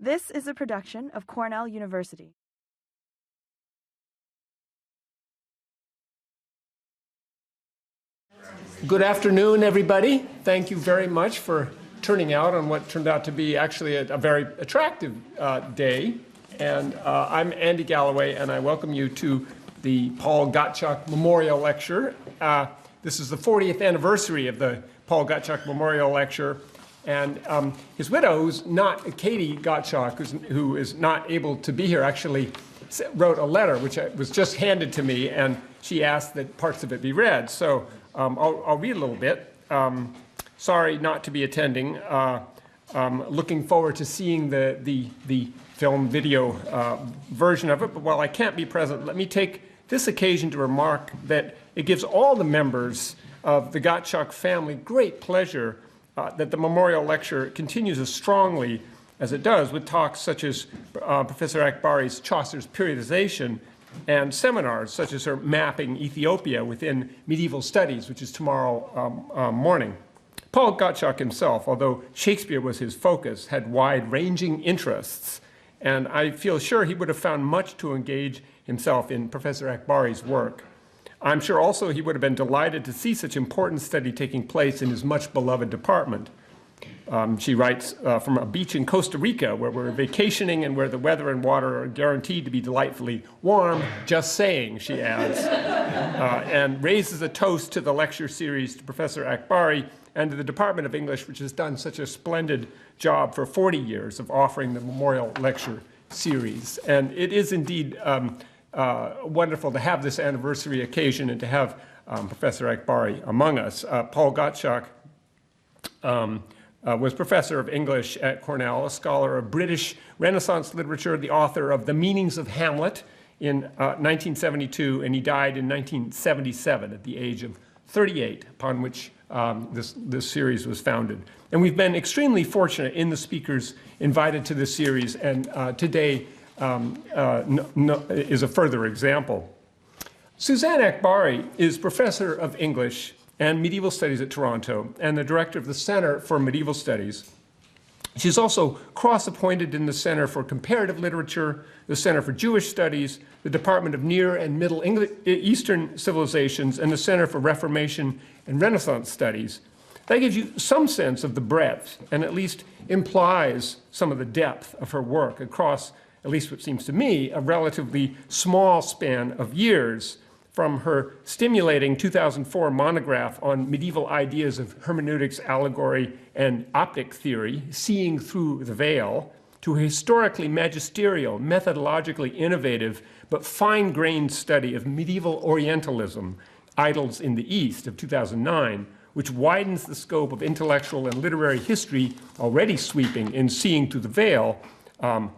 This is a production of Cornell University. Good afternoon, everybody. Thank you very much for turning out on what turned out to be actually a very attractive day. And I'm Andy Galloway, and I welcome you to the Paul Gottschalk Memorial Lecture. This is the 40th anniversary of the Paul Gottschalk Memorial Lecture. And his widow, who's not Katie Gottschalk, who is not able to be here, actually wrote a letter which was just handed to me, and she asked that parts of it be read. So I'll read a little bit. Sorry not to be attending. Looking forward to seeing the film video version of it. But while I can't be present, let me take this occasion to remark that it gives all the members of the Gottschalk family great pleasure that the memorial lecture continues as strongly as it does with talks such as Professor Akbari's Chaucer's Periodization and seminars such as her Mapping Ethiopia within Medieval Studies, which is tomorrow morning. Paul Gottschalk himself, although Shakespeare was his focus, had wide-ranging interests, and I feel sure he would have found much to engage himself in Professor Akbari's work. I'm sure also he would have been delighted to see such important study taking place in his much beloved department. She writes, from a beach in Costa Rica where we're vacationing and where the weather and water are guaranteed to be delightfully warm, just saying, she adds, and raises a toast to the lecture series to Professor Akbari and to the Department of English, which has done such a splendid job for 40 years of offering the memorial lecture series. And it is indeed wonderful to have this anniversary occasion and to have Professor Akbari among us. Paul Gottschalk was professor of English at Cornell, a scholar of British Renaissance literature, the author of The Meanings of Hamlet in 1972, and he died in 1977 at the age of 38, upon which this series was founded. And we've been extremely fortunate in the speakers invited to this series, and today is a further example. Suzanne Akbari is professor of English and Medieval Studies at Toronto and the director of the Center for Medieval Studies. She's also cross-appointed in the Center for Comparative Literature, the Center for Jewish Studies, the Department of Near and Middle Eastern Civilizations, and the Center for Reformation and Renaissance Studies. That gives you some sense of the breadth and at least implies some of the depth of her work across, at least what seems to me, a relatively small span of years, from her stimulating 2004 monograph on medieval ideas of hermeneutics, allegory, and optic theory, Seeing Through the Veil, to a historically magisterial, methodologically innovative, but fine-grained study of medieval Orientalism, Idols in the East, of 2009, which widens the scope of intellectual and literary history already sweeping in Seeing Through the Veil,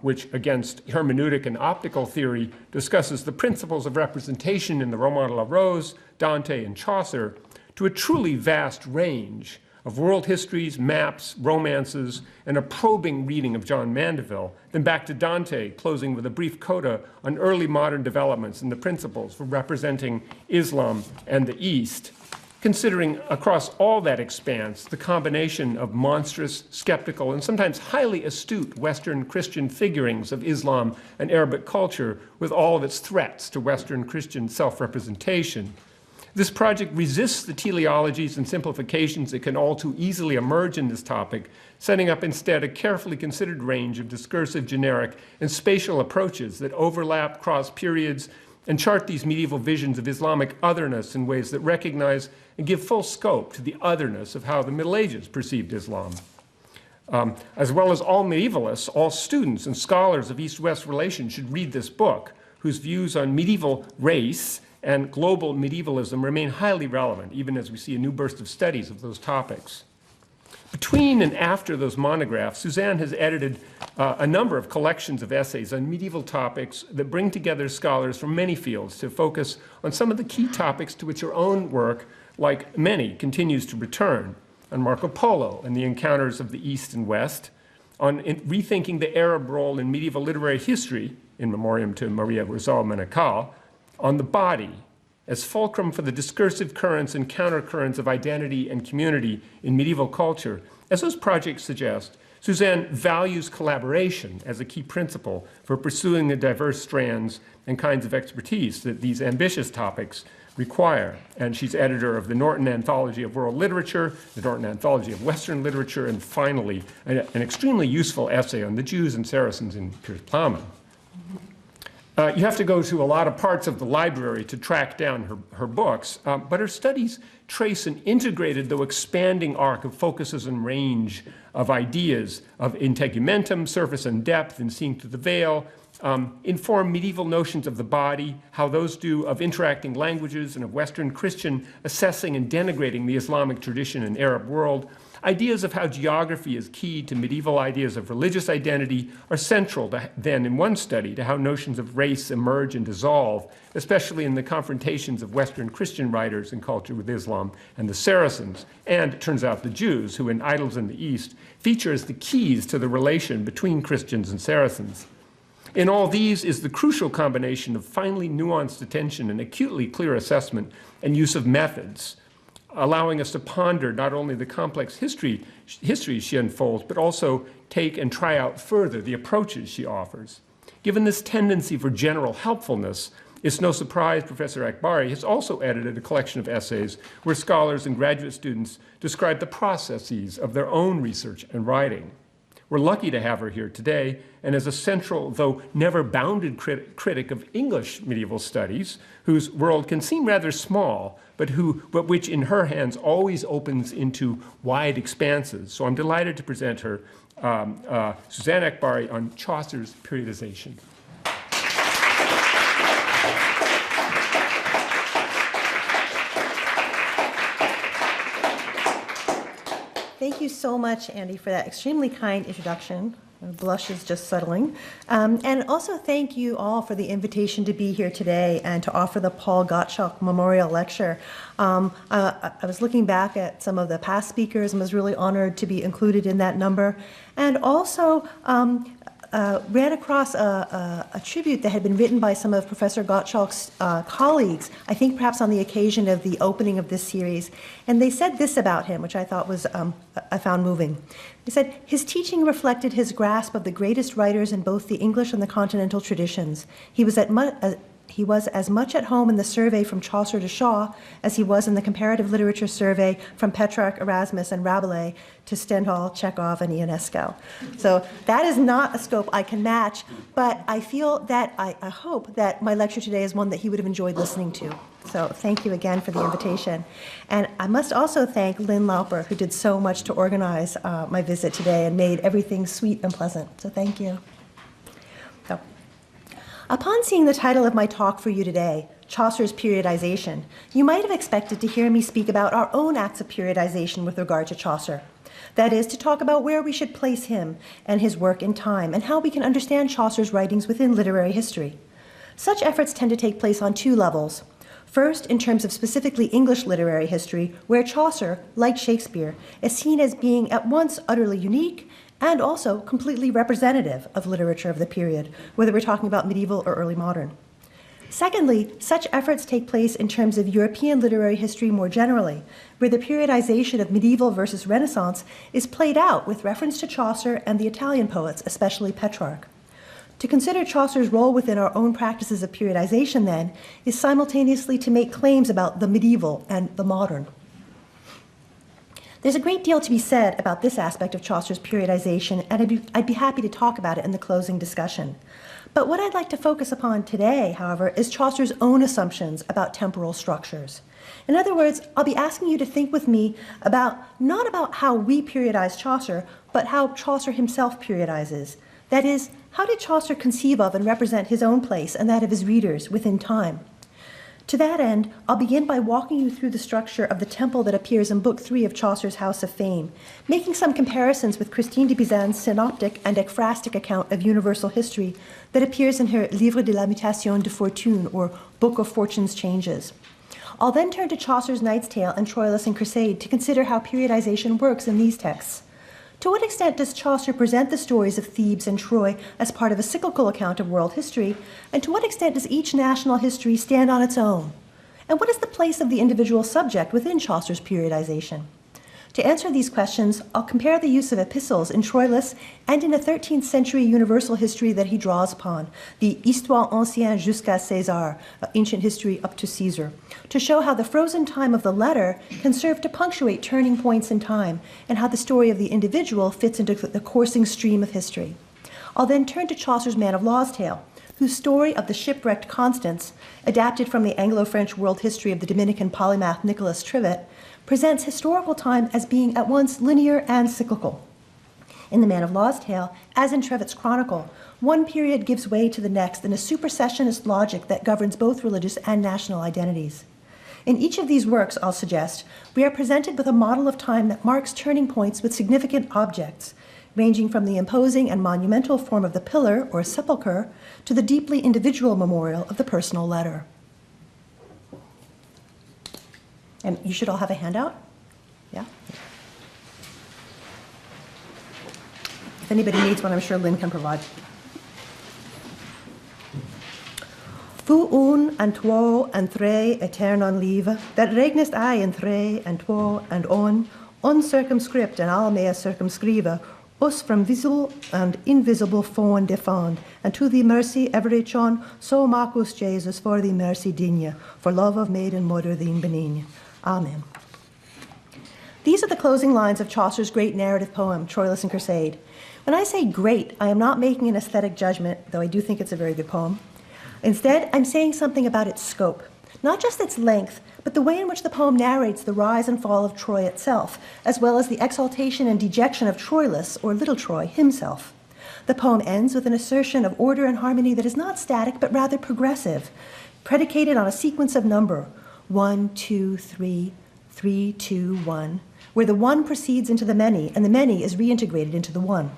which, against hermeneutic and optical theory, discusses the principles of representation in the Roman de la Rose, Dante, and Chaucer, to a truly vast range of world histories, maps, romances, and a probing reading of John Mandeville, then back to Dante, closing with a brief coda on early modern developments and the principles for representing Islam and the East, considering across all that expanse the combination of monstrous, skeptical, and sometimes highly astute Western Christian figurings of Islam and Arabic culture with all of its threats to Western Christian self-representation. This project resists the teleologies and simplifications that can all too easily emerge in this topic, setting up instead a carefully considered range of discursive, generic, and spatial approaches that overlap, cross periods, and chart these medieval visions of Islamic otherness in ways that recognize and give full scope to the otherness of how the Middle Ages perceived Islam. As well as all medievalists, all students and scholars of East-West relations should read this book, whose views on medieval race and global medievalism remain highly relevant, even as we see a new burst of studies of those topics. Between and after those monographs, Suzanne has edited a number of collections of essays on medieval topics that bring together scholars from many fields to focus on some of the key topics to which her own work, like many, continues to return: on Marco Polo and the encounters of the East and West, on rethinking the Arab role in medieval literary history, in memoriam to Maria Rosal Menechal, on the body as fulcrum for the discursive currents and countercurrents of identity and community in medieval culture. As those projects suggest, Suzanne values collaboration as a key principle for pursuing the diverse strands and kinds of expertise that these ambitious topics require. And she's editor of the Norton Anthology of World Literature, the Norton Anthology of Western Literature, and finally, an extremely useful essay on the Jews and Saracens in Piers Plowman. You have to go to a lot of parts of the library to track down her books, but her studies trace an integrated, though expanding arc of focuses and range of ideas of integumentum, surface and depth, and seeing through the veil, inform medieval notions of the body, how those do of interacting languages, and of Western Christian assessing and denigrating the Islamic tradition and Arab world. Ideas of how geography is key to medieval ideas of religious identity are central then in one study to how notions of race emerge and dissolve, especially in the confrontations of Western Christian writers and culture with Islam and the Saracens, and it turns out the Jews, who in Idols in the East feature as the keys to the relation between Christians and Saracens. In all these is the crucial combination of finely nuanced attention and acutely clear assessment and use of methods, allowing us to ponder not only the complex history she unfolds, but also take and try out further the approaches she offers. Given this tendency for general helpfulness, it's no surprise Professor Akbari has also edited a collection of essays where scholars and graduate students describe the processes of their own research and writing. We're lucky to have her here today, and as a central, though never bounded critic of English medieval studies, whose world can seem rather small, but which in her hands always opens into wide expanses. So I'm delighted to present her, Suzanne Akbari, on Chaucer's periodization. Thank you so much, Andy, for that extremely kind introduction. My blush is just settling. And also thank you all for the invitation to be here today and to offer the Paul Gottschalk Memorial Lecture. I was looking back at some of the past speakers and was really honored to be included in that number. And also ran across a tribute that had been written by some of Professor Gottschalk's colleagues, I think perhaps on the occasion of the opening of this series. And they said this about him, which I thought was, I found moving. They said, his teaching reflected his grasp of the greatest writers in both the English and the continental traditions. He was as much at home in the survey from Chaucer to Shaw as he was in the comparative literature survey from Petrarch, Erasmus, and Rabelais to Stendhal, Chekhov, and Ionesco. So that is not a scope I can match, but I feel that, I hope that my lecture today is one that he would have enjoyed listening to. So thank you again for the invitation. And I must also thank Lynn Lauper, who did so much to organize my visit today and made everything sweet and pleasant. So thank you. So, upon seeing the title of my talk for you today, Chaucer's Periodization, you might have expected to hear me speak about our own acts of periodization with regard to Chaucer. That is, to talk about where we should place him and his work in time, and how we can understand Chaucer's writings within literary history. Such efforts tend to take place on two levels. First, in terms of specifically English literary history, where Chaucer, like Shakespeare, is seen as being at once utterly unique and also completely representative of literature of the period, whether we're talking about medieval or early modern. Secondly, such efforts take place in terms of European literary history more generally, where the periodization of medieval versus Renaissance is played out with reference to Chaucer and the Italian poets, especially Petrarch. To consider Chaucer's role within our own practices of periodization, then, is simultaneously to make claims about the medieval and the modern. There's a great deal to be said about this aspect of Chaucer's periodization, and I'd be happy to talk about it in the closing discussion. But what I'd like to focus upon today, however, is Chaucer's own assumptions about temporal structures. In other words, I'll be asking you to think with me about, not about how we periodize Chaucer, but how Chaucer himself periodizes. That is, how did Chaucer conceive of and represent his own place and that of his readers within time? To that end, I'll begin by walking you through the structure of the temple that appears in Book 3 of Chaucer's House of Fame, making some comparisons with Christine de Pizan's synoptic and ekphrastic account of universal history that appears in her Livre de la Mutation de Fortune, or Book of Fortune's Changes. I'll then turn to Chaucer's Knight's Tale and Troilus and Cressade to consider how periodization works in these texts. To what extent does Chaucer present the stories of Thebes and Troy as part of a cyclical account of world history, and to what extent does each national history stand on its own? And what is the place of the individual subject within Chaucer's periodization? To answer these questions, I'll compare the use of epistles in Troilus and in a 13th century universal history that he draws upon, the Histoire ancienne jusqu'à César, ancient history up to Caesar, to show how the frozen time of the letter can serve to punctuate turning points in time and how the story of the individual fits into the coursing stream of history. I'll then turn to Chaucer's Man of Law's Tale, whose story of the shipwrecked Constance, adapted from the Anglo-French world history of the Dominican polymath Nicholas Trivet, presents historical time as being at once linear and cyclical. In the Man of Law's Tale, as in Trevet's Chronicle, one period gives way to the next in a supersessionist logic that governs both religious and national identities. In each of these works, I'll suggest, we are presented with a model of time that marks turning points with significant objects, ranging from the imposing and monumental form of the pillar or sepulchre to the deeply individual memorial of the personal letter. And you should all have a handout? Yeah? If anybody needs one, I'm sure Lynn can provide. Fu un and tuo and tre eternon live, that regnest I in tre and tuo and on, uncircumscript and all mea circumscrive, us from visible and invisible fond defend, and to thee mercy every chon, so Marcus Jesus for thee mercy digne, for love of maiden mother thee benigne. Amen. These are the closing lines of Chaucer's great narrative poem, Troilus and Cressade. When I say great, I am not making an aesthetic judgment, though I do think it's a very good poem. Instead, I'm saying something about its scope, not just its length, but the way in which the poem narrates the rise and fall of Troy itself, as well as the exaltation and dejection of Troilus, or Little Troy, himself. The poem ends with an assertion of order and harmony that is not static, but rather progressive, predicated on a sequence of number, 1, 2, 3, 3, 2, 1, where the one proceeds into the many, and the many is reintegrated into the one.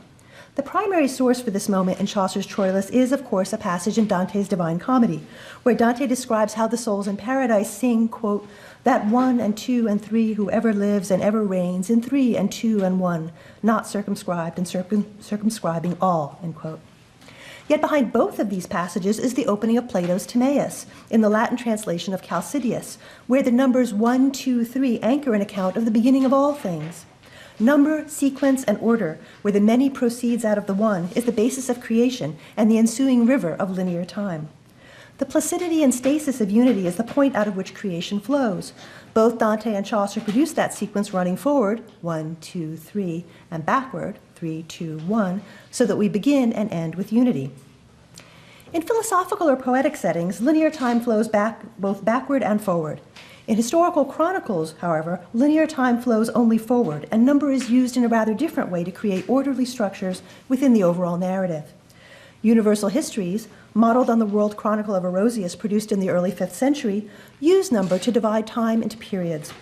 The primary source for this moment in Chaucer's Troilus is, of course, a passage in Dante's Divine Comedy, where Dante describes how the souls in paradise sing, quote, that 1 and 2 and 3 who ever lives and ever reigns in 3 and 2 and 1, not circumscribed and circumscribing all, end quote. Yet behind both of these passages is the opening of Plato's Timaeus, in the Latin translation of Chalcidius, where the numbers 1, 2, 3 anchor an account of the beginning of all things. Number, sequence, and order, where the many proceeds out of the one, is the basis of creation and the ensuing river of linear time. The placidity and stasis of unity is the point out of which creation flows. Both Dante and Chaucer produce that sequence running forward, 1, 2, 3, and backward, 3, 2, 1, so that we begin and end with unity. In philosophical or poetic settings, linear time flows both backward and forward. In historical chronicles, however, linear time flows only forward, and number is used in a rather different way to create orderly structures within the overall narrative. Universal histories, modeled on the World Chronicle of Orosius produced in the early 5th century, use number to divide time into periods.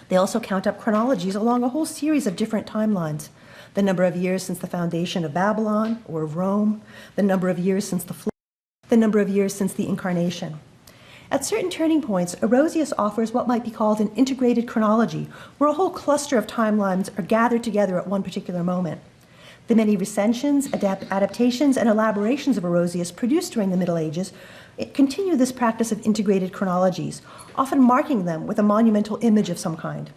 They also count up chronologies along a whole series of different timelines. The number of years since the foundation of Babylon or of Rome, the number of years since the flood, the number of years since the incarnation. At certain turning points, Orosius offers what might be called an integrated chronology, where a whole cluster of timelines are gathered together at one particular moment. The many recensions, adaptations, and elaborations of Orosius produced during the Middle Ages continue this practice of integrated chronologies, often marking them with a monumental image of some kind.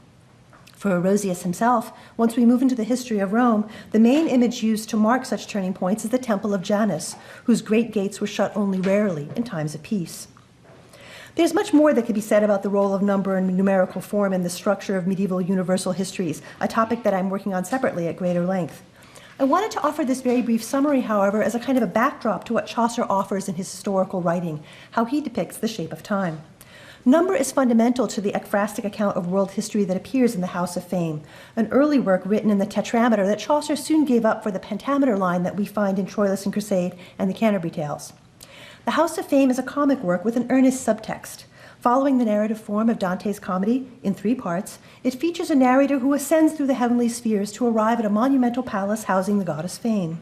For Orosius himself, once we move into the history of Rome, the main image used to mark such turning points is the Temple of Janus, whose great gates were shut only rarely in times of peace. There's much more that could be said about the role of number and numerical form in the structure of medieval universal histories, a topic that I'm working on separately at greater length. I wanted to offer this very brief summary, however, as a kind of a backdrop to what Chaucer offers in his historical writing, how he depicts the shape of time. Number is fundamental to the ekphrastic account of world history that appears in the House of Fame, an early work written in the tetrameter that Chaucer soon gave up for the pentameter line that we find in Troilus and Cressade and the Canterbury Tales. The House of Fame is a comic work with an earnest subtext. Following the narrative form of Dante's comedy in 3 parts, it features a narrator who ascends through the heavenly spheres to arrive at a monumental palace housing the goddess Fame.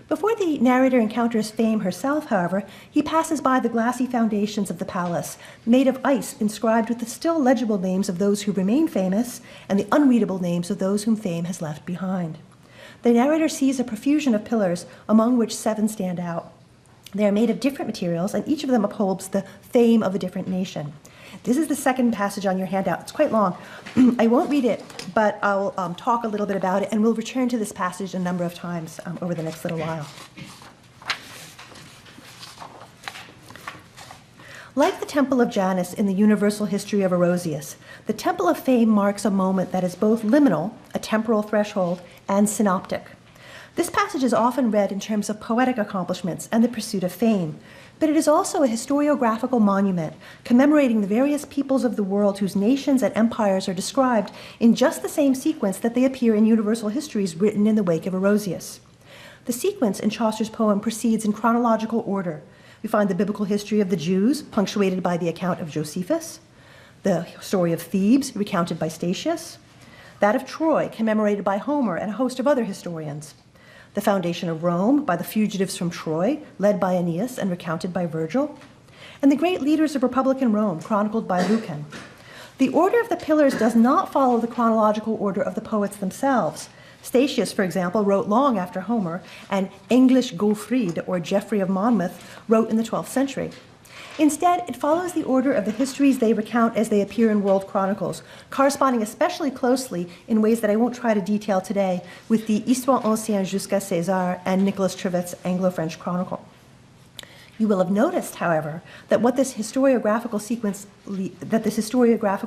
Before the narrator encounters Fame herself, however, he passes by the glassy foundations of the palace, made of ice inscribed with the still legible names of those who remain famous and the unreadable names of those whom Fame has left behind. The narrator sees a profusion of pillars, among which 7 stand out. They are made of different materials, and each of them upholds the fame of a different nation. This is the second passage on your handout. It's quite long. I won't read it, but I'll talk a little bit about it, and we'll return to this passage a number of times over the next little while. Like the Temple of Janus in the universal history of Orosius, the Temple of Fame marks a moment that is both liminal, a temporal threshold, and synoptic. This passage is often read in terms of poetic accomplishments and the pursuit of fame, but it is also a historiographical monument commemorating the various peoples of the world whose nations and empires are described in just the same sequence that they appear in universal histories written in the wake of Orosius. The sequence in Chaucer's poem proceeds in chronological order. We find the biblical history of the Jews, punctuated by the account of Josephus, the story of Thebes, recounted by Statius, that of Troy, commemorated by Homer and a host of other historians, the foundation of Rome by the fugitives from Troy, led by Aeneas and recounted by Virgil, and the great leaders of Republican Rome, chronicled by Lucan. The order of the pillars does not follow the chronological order of the poets themselves. Statius, for example, wrote long after Homer, and English Gaufrid, or Geoffrey of Monmouth, wrote in the 12th century. Instead, it follows the order of the histories they recount as they appear in world chronicles, corresponding especially closely in ways that I won't try to detail today with the Histoire ancienne jusqu'à César and Nicholas Trevithick's Anglo-French Chronicle. You will have noticed, however, that this historiographical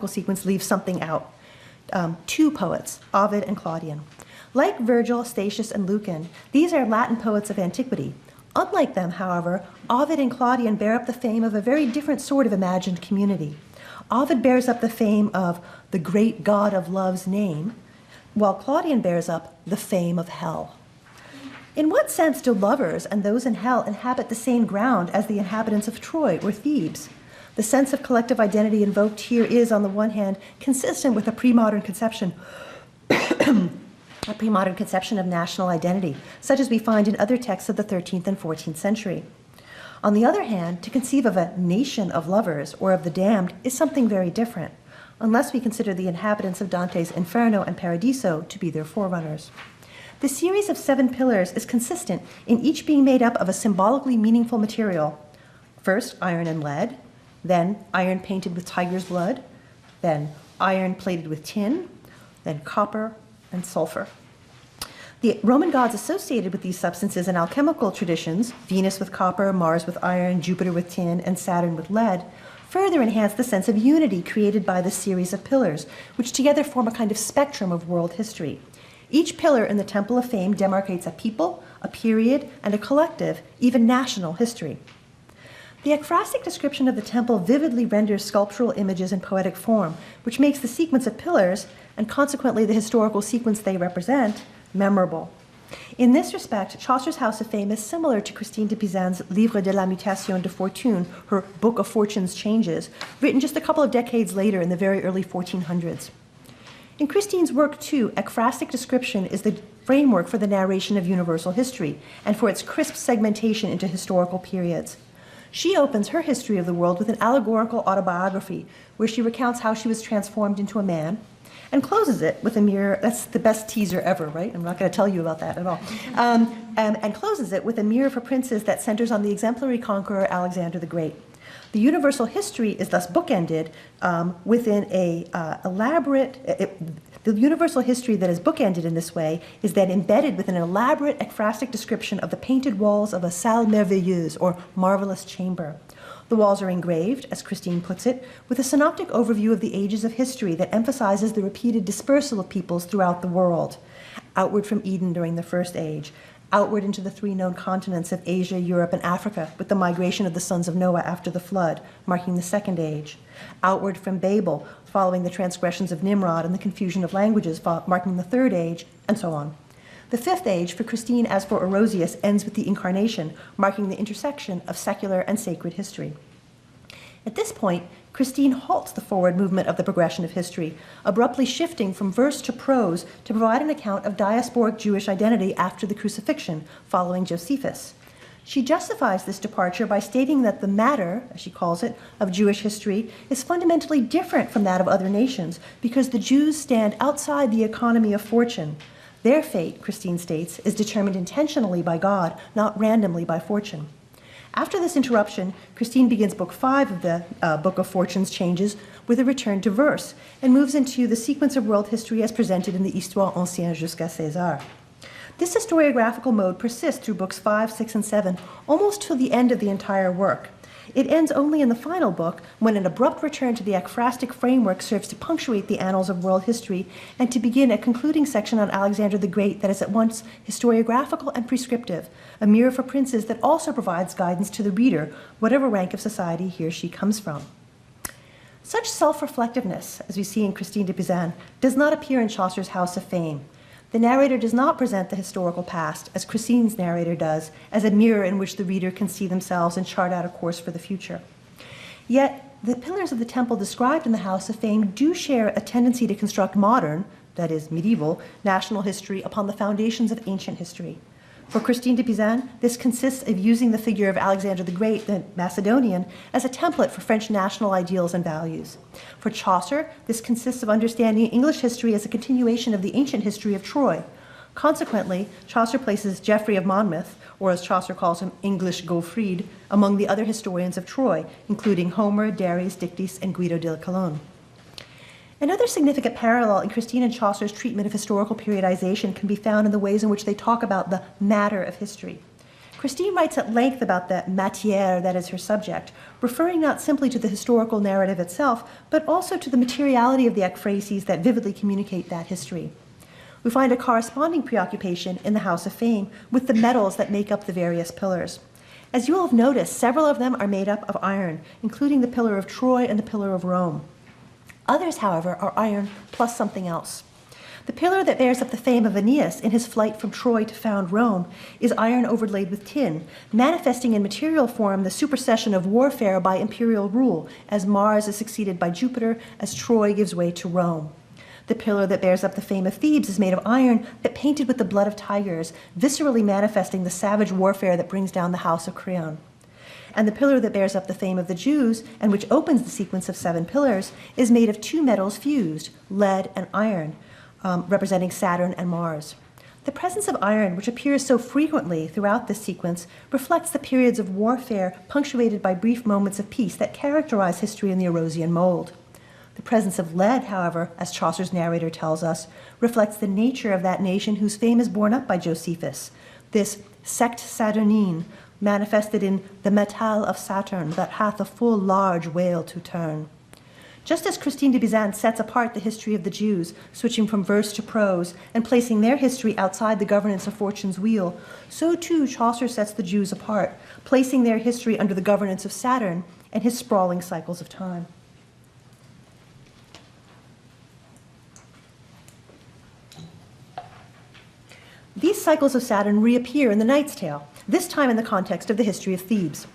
sequence leaves something out. Two poets, Ovid and Claudian. Like Virgil, Statius, and Lucan, these are Latin poets of antiquity. Unlike them, however, Ovid and Claudian bear up the fame of a very different sort of imagined community. Ovid bears up the fame of the great god of love's name, while Claudian bears up the fame of hell. In what sense do lovers and those in hell inhabit the same ground as the inhabitants of Troy or Thebes? The sense of collective identity invoked here is, on the one hand, consistent with a pre-modern conception of national identity, such as we find in other texts of the 13th and 14th century. On the other hand, to conceive of a nation of lovers or of the damned is something very different, unless we consider the inhabitants of Dante's Inferno and Paradiso to be their forerunners. The series of 7 pillars is consistent in each being made up of a symbolically meaningful material. First, iron and lead, then iron painted with tiger's blood, then iron plated with tin, then copper and sulfur. The Roman gods associated with these substances in alchemical traditions, Venus with copper, Mars with iron, Jupiter with tin, and Saturn with lead, further enhance the sense of unity created by this series of pillars, which together form a kind of spectrum of world history. Each pillar in the Temple of Fame demarcates a people, a period, and a collective, even national history. The ekphrastic description of the temple vividly renders sculptural images in poetic form, which makes the sequence of pillars, and consequently the historical sequence they represent, memorable. In this respect, Chaucer's House of Fame is similar to Christine de Pisan's Livre de la Mutation de Fortune, her Book of Fortune's Changes, written just a couple of decades later in the very early 1400s. In Christine's work, too, ekphrastic description is the framework for the narration of universal history and for its crisp segmentation into historical periods. She opens her history of the world with an allegorical autobiography where she recounts how she was transformed into a man, and closes it with a mirror. That's the best teaser ever, right? I'm not going to tell you about that at all. And closes it with a mirror for princes that centers on the exemplary conqueror Alexander the Great. The universal history is thus bookended within the universal history that is bookended in this way is then embedded with an elaborate ekphrastic description of the painted walls of a salle merveilleuse, or marvelous chamber. The walls are engraved, as Christine puts it, with a synoptic overview of the ages of history that emphasizes the repeated dispersal of peoples throughout the world. Outward from Eden during the First Age, outward into the 3 known continents of Asia, Europe, and Africa, with the migration of the sons of Noah after the flood, marking the Second Age. Outward from Babel, following the transgressions of Nimrod and the confusion of languages, marking the Third Age, and so on. The 5th Age, for Christine as for Orosius, ends with the Incarnation, marking the intersection of secular and sacred history. At this point, Christine halts the forward movement of the progression of history, abruptly shifting from verse to prose to provide an account of diasporic Jewish identity after the crucifixion, following Josephus. She justifies this departure by stating that the matter, as she calls it, of Jewish history is fundamentally different from that of other nations because the Jews stand outside the economy of fortune. Their fate, Christine states, is determined intentionally by God, not randomly by fortune. After this interruption, Christine begins Book 5 of the Book of Fortunes Changes with a return to verse and moves into the sequence of world history as presented in the Histoire ancienne jusqu'à César. This historiographical mode persists through Books 5, 6, and 7, almost to the end of the entire work. It ends only in the final book, when an abrupt return to the ekphrastic framework serves to punctuate the annals of world history and to begin a concluding section on Alexander the Great that is at once historiographical and prescriptive, a mirror for princes that also provides guidance to the reader, whatever rank of society he or she comes from. Such self-reflectiveness, as we see in Christine de Pizan, does not appear in Chaucer's House of Fame. The narrator does not present the historical past, as Christine's narrator does, as a mirror in which the reader can see themselves and chart out a course for the future. Yet, the pillars of the temple described in the House of Fame do share a tendency to construct modern, that is, medieval, national history upon the foundations of ancient history. For Christine de Pizan, this consists of using the figure of Alexander the Great, the Macedonian, as a template for French national ideals and values. For Chaucer, this consists of understanding English history as a continuation of the ancient history of Troy. Consequently, Chaucer places Geoffrey of Monmouth, or as Chaucer calls him, English Gaufrid, among the other historians of Troy, including Homer, Darius, Dictys, and Guido de Cologne. Another significant parallel in Christine and Chaucer's treatment of historical periodization can be found in the ways in which they talk about the matter of history. Christine writes at length about the matière that is her subject, referring not simply to the historical narrative itself, but also to the materiality of the ekphrases that vividly communicate that history. We find a corresponding preoccupation in the House of Fame with the metals that make up the various pillars. As you will have noticed, several of them are made up of iron, including the Pillar of Troy and the Pillar of Rome. Others, however, are iron plus something else. The pillar that bears up the fame of Aeneas in his flight from Troy to found Rome is iron overlaid with tin, manifesting in material form the supersession of warfare by imperial rule, as Mars is succeeded by Jupiter, as Troy gives way to Rome. The pillar that bears up the fame of Thebes is made of iron, but painted with the blood of tigers, viscerally manifesting the savage warfare that brings down the house of Creon. And the pillar that bears up the fame of the Jews, and which opens the sequence of 7 pillars, is made of 2 metals fused, lead and iron, representing Saturn and Mars. The presence of iron, which appears so frequently throughout this sequence, reflects the periods of warfare punctuated by brief moments of peace that characterize history in the Orosian mold. The presence of lead, however, as Chaucer's narrator tells us, reflects the nature of that nation whose fame is borne up by Josephus, this sect Saturnine, manifested in the metal of Saturn that hath a full large whale to turn. Just as Christine de Pizan sets apart the history of the Jews, switching from verse to prose and placing their history outside the governance of Fortune's wheel, so too Chaucer sets the Jews apart, placing their history under the governance of Saturn and his sprawling cycles of time. These cycles of Saturn reappear in the Knight's Tale, this time in the context of the history of Thebes.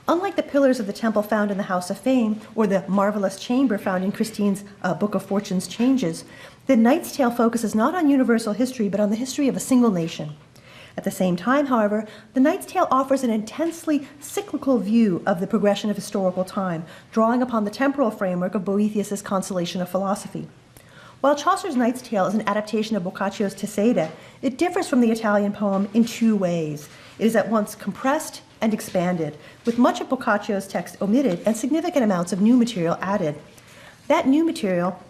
Unlike the pillars of the temple found in the House of Fame, or the marvelous chamber found in Christine's Book of Fortunes Changes, the Knight's Tale focuses not on universal history, but on the history of a single nation. At the same time, however, the Knight's Tale offers an intensely cyclical view of the progression of historical time, drawing upon the temporal framework of Boethius's Consolation of Philosophy. While Chaucer's Knight's Tale is an adaptation of Boccaccio's Teseida, it differs from the Italian poem in 2 ways. It is at once compressed and expanded, with much of Boccaccio's text omitted and significant amounts of new material added. That new material,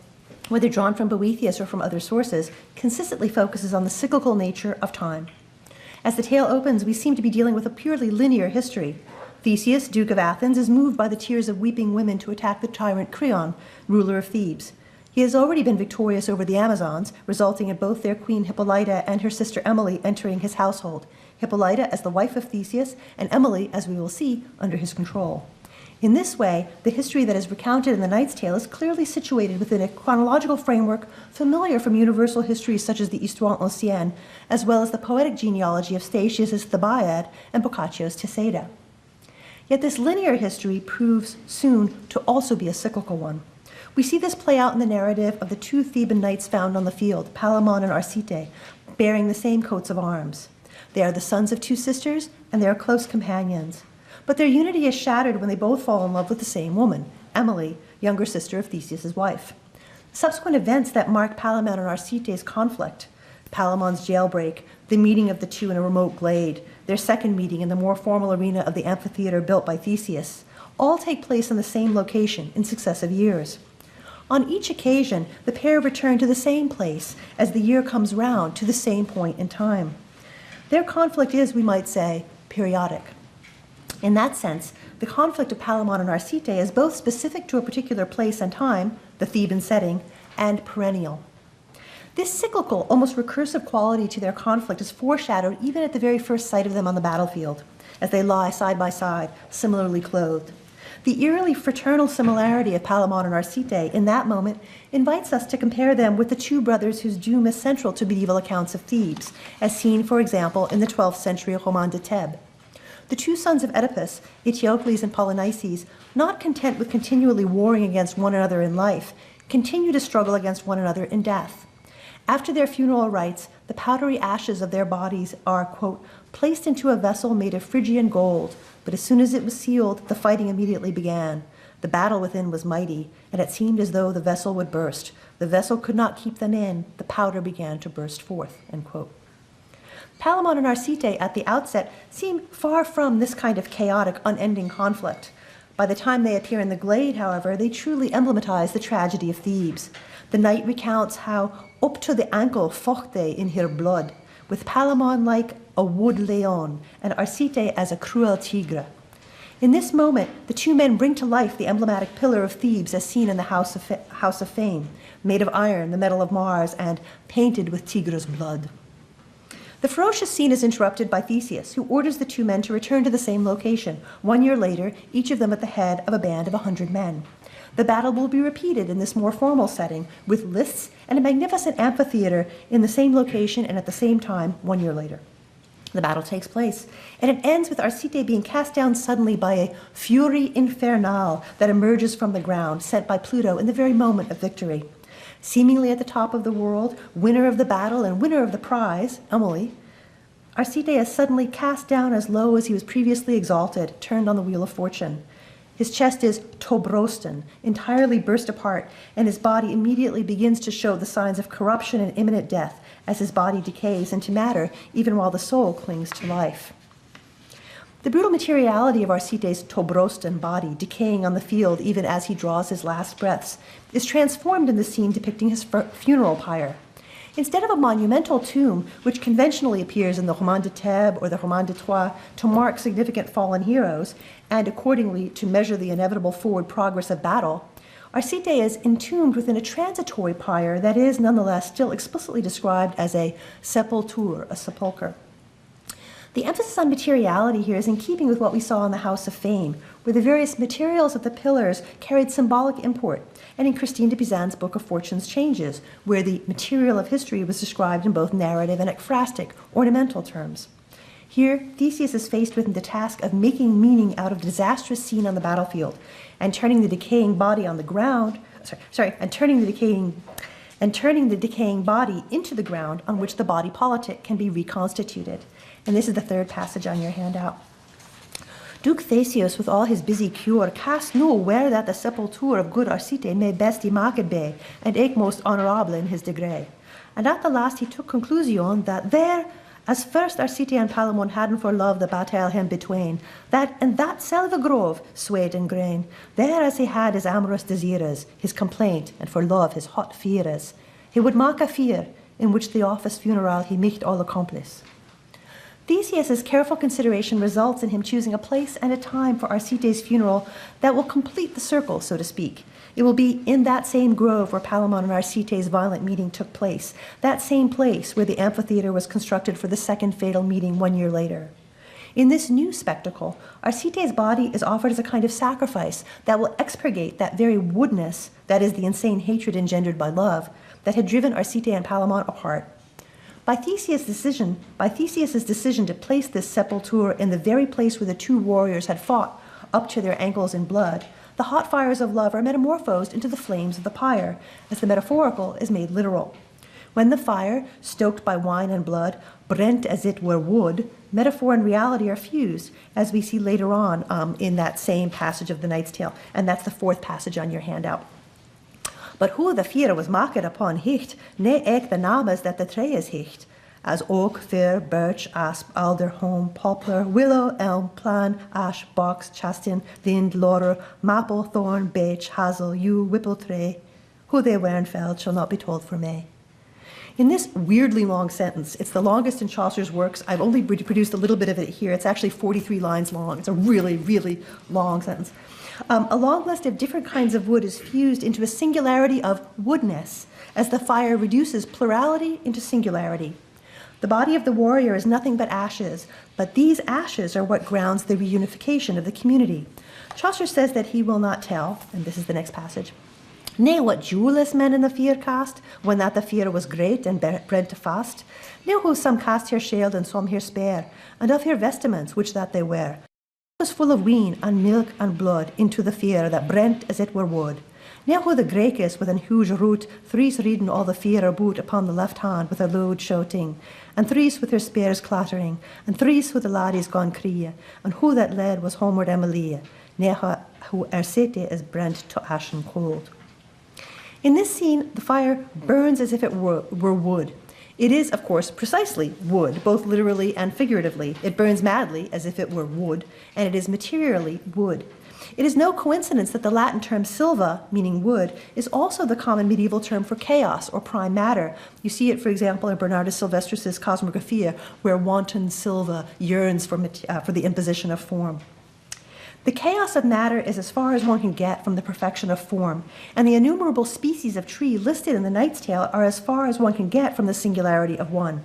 whether drawn from Boethius or from other sources, consistently focuses on the cyclical nature of time. As the tale opens, we seem to be dealing with a purely linear history. Theseus, Duke of Athens, is moved by the tears of weeping women to attack the tyrant Creon, ruler of Thebes. He has already been victorious over the Amazons, resulting in both their queen Hippolyta and her sister Emily entering his household, Hippolyta as the wife of Theseus, and Emily, as we will see, under his control. In this way, the history that is recounted in the Knight's Tale is clearly situated within a chronological framework familiar from universal histories such as the Histoire ancienne, as well as the poetic genealogy of Statius's Thebaid and Boccaccio's Teseida. Yet this linear history proves soon to also be a cyclical one. We see this play out in the narrative of the 2 Theban knights found on the field, Palamon and Arcite, bearing the same coats of arms. They are the sons of 2 sisters, and they are close companions. But their unity is shattered when they both fall in love with the same woman, Emily, younger sister of Theseus's wife. Subsequent events that mark Palamon and Arcite's conflict, Palamon's jailbreak, the meeting of the two in a remote glade, their second meeting in the more formal arena of the amphitheater built by Theseus, all take place in the same location in successive years. On each occasion, the pair return to the same place as the year comes round to the same point in time. Their conflict is, we might say, periodic. In that sense, the conflict of Palamon and Arcite is both specific to a particular place and time, the Theban setting, and perennial. This cyclical, almost recursive quality to their conflict is foreshadowed even at the very first sight of them on the battlefield, as they lie side by side, similarly clothed. The eerily fraternal similarity of Palamon and Arcite in that moment invites us to compare them with the two brothers whose doom is central to medieval accounts of Thebes, as seen, for example, in the 12th century Roman de Thèbes. The two sons of Oedipus, Eteocles and Polynices, not content with continually warring against one another in life, continue to struggle against one another in death. After their funeral rites, the powdery ashes of their bodies are, quote, placed into a vessel made of Phrygian gold, but as soon as it was sealed, the fighting immediately began. The battle within was mighty, and it seemed as though the vessel would burst. The vessel could not keep them in. The powder began to burst forth, end quote. Palamon and Arcite at the outset seem far from this kind of chaotic, unending conflict. By the time they appear in the glade, however, they truly emblematize the tragedy of Thebes. The knight recounts how up to the ankle focht they in her blood, with Palamon like a wood leon and Arcite as a cruel tigre. In this moment, the two men bring to life the emblematic pillar of Thebes as seen in the House of Fame, made of iron, the metal of Mars, and painted with Tigre's blood. The ferocious scene is interrupted by Theseus, who orders the two men to return to the same location. 1 year later, each of them at the head of a band of 100 men. The battle will be repeated in this more formal setting, with lists and a magnificent amphitheater in the same location and at the same time 1 year later. The battle takes place, and it ends with Arcite being cast down suddenly by a fury infernal that emerges from the ground, sent by Pluto in the very moment of victory. Seemingly at the top of the world, winner of the battle and winner of the prize, Emily, Arcite is suddenly cast down as low as he was previously exalted, turned on the wheel of fortune. His chest is tobrosten, entirely burst apart, and his body immediately begins to show the signs of corruption and imminent death as his body decays into matter, even while the soul clings to life. The brutal materiality of Arcite's tobrosten body, decaying on the field even as he draws his last breaths, is transformed in the scene depicting his funeral pyre. Instead of a monumental tomb, which conventionally appears in the Roman de Thèbes or the Roman de Troyes to mark significant fallen heroes, and accordingly to measure the inevitable forward progress of battle, Arcite is entombed within a transitory pyre that is nonetheless still explicitly described as a sepulture, a sepulcher. The emphasis on materiality here is in keeping with what we saw in the House of Fame, where the various materials of the pillars carried symbolic import, and in Christine de Pizan's Book of Fortune's Changes, where the material of history was described in both narrative and ekphrastic, ornamental terms. Here, Theseus is faced with the task of making meaning out of a disastrous scene on the battlefield, and turning the decaying body on the ground, and turning the decaying body into the ground on which the body politic can be reconstituted. And this is the third passage on your handout. Duke Theseus, with all his busy cure, cast no where that the sepulture of good Arcite may best imaked be, and eke most honorable in his degree. And at the last he took conclusion that there, as first Arcite and Palamon hadden for love the battle him between, that in that selve grove, swayed and grain, there as he had his amorous desires, his complaint, and for love his hot fears, he would make a fear, in which the office funeral he might all accomplish. Theseus's careful consideration results in him choosing a place and a time for Arcite's funeral that will complete the circle, so to speak. It will be in that same grove where Palamon and Arcite's violent meeting took place, that same place where the amphitheater was constructed for the second fatal meeting 1 year later. In this new spectacle, Arcite's body is offered as a kind of sacrifice that will expurgate that very woodness, that is, the insane hatred engendered by love, that had driven Arcite and Palamon apart. By Theseus' decision to place this sepulture in the very place where the two warriors had fought up to their ankles in blood, the hot fires of love are metamorphosed into the flames of the pyre, as the metaphorical is made literal. When the fire, stoked by wine and blood, brent as it were wood, metaphor and reality are fused, as we see later on in that same passage of the Knight's Tale, and that's the fourth passage on your handout. But who the fear was marked upon hicht, ne ek the names that the tray is hicht, as oak, fir, birch, asp, alder, holm, poplar, willow, elm, plan, ash, box, chastin, lind, laurel, maple, thorn, beech, hazel, yew, whippletree. Who they were in feld shall not be told for me. In this weirdly long sentence, it's the longest in Chaucer's works. I've only reproduced a little bit of it here. It's actually 43 lines long. It's a really, really long sentence. A long list of different kinds of wood is fused into a singularity of woodness as the fire reduces plurality into singularity. The body of the warrior is nothing but ashes, but these ashes are what grounds the reunification of the community. Chaucer says that he will not tell, and this is the next passage, "Nay, what jewelless men in the fear cast, when that the fear was great and bred to fast? Now who some cast here shield and some here spare, and of here vestments which that they wear. Was full of wine and milk and blood into the fear that brent as it were wood. Now who the Grekis with an huge root, threes reading all the fear about upon the left hand with a loud shouting, and threes with their spears clattering, and threes with the laddies gone crie, and who that led was homeward Emilia, now who Ersete is brent to ashen cold." In this scene, the fire burns as if it were wood. It is, of course, precisely wood, both literally and figuratively. It burns madly, as if it were wood, and it is materially wood. It is no coincidence that the Latin term silva, meaning wood, is also the common medieval term for chaos or prime matter. You see it, for example, in Bernardus Silvestris' Cosmographia, where wanton silva yearns for the imposition of form. The chaos of matter is as far as one can get from the perfection of form, and the innumerable species of tree listed in the Knight's Tale are as far as one can get from the singularity of one.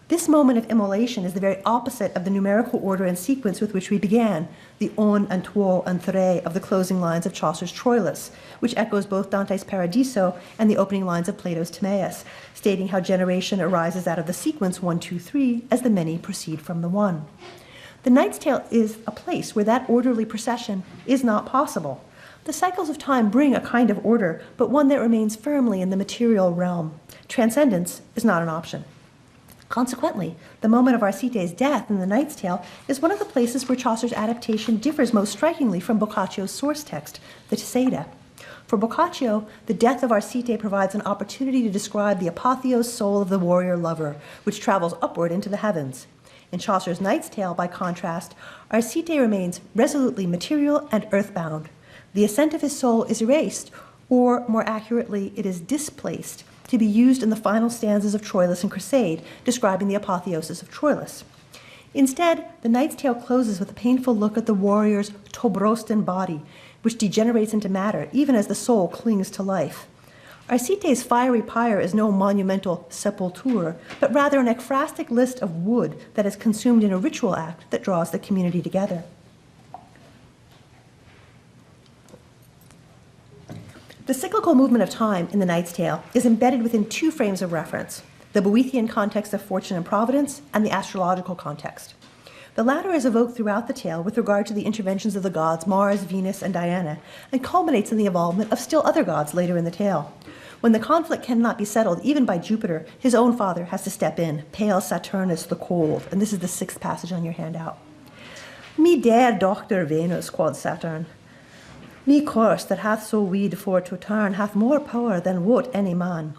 This moment of immolation is the very opposite of the numerical order and sequence with which we began, the on and tuo and thre of the closing lines of Chaucer's Troilus, which echoes both Dante's Paradiso and the opening lines of Plato's Timaeus, stating how generation arises out of the sequence 1, 2, 3 as the many proceed from the one. The Knight's Tale is a place where that orderly procession is not possible. The cycles of time bring a kind of order, but one that remains firmly in the material realm. Transcendence is not an option. Consequently, the moment of Arcete's death in the Knight's Tale is one of the places where Chaucer's adaptation differs most strikingly from Boccaccio's source text, the Teseida. For Boccaccio, the death of Arcite provides an opportunity to describe the apotheose soul of the warrior lover, which travels upward into the heavens. In Chaucer's Knight's Tale, by contrast, Arcite remains resolutely material and earthbound. The ascent of his soul is erased, or more accurately, it is displaced, to be used in the final stanzas of Troilus and Cressade, describing the apotheosis of Troilus. Instead, the Knight's Tale closes with a painful look at the warrior's Tobrosten body, which degenerates into matter, even as the soul clings to life. Arcite's fiery pyre is no monumental sepulture, but rather an ekphrastic list of wood that is consumed in a ritual act that draws the community together. The cyclical movement of time in the Knight's Tale is embedded within two frames of reference, the Boethian context of fortune and providence and the astrological context. The latter is evoked throughout the tale with regard to the interventions of the gods Mars, Venus, and Diana, and culminates in the involvement of still other gods later in the tale. When the conflict cannot be settled, even by Jupiter, his own father has to step in, pale Saturnus the cold, and this is the 6th passage on your handout. "Me dare Doctor Venus," quod Saturn, "me course that hath so weed for to turn hath more power than wot any man.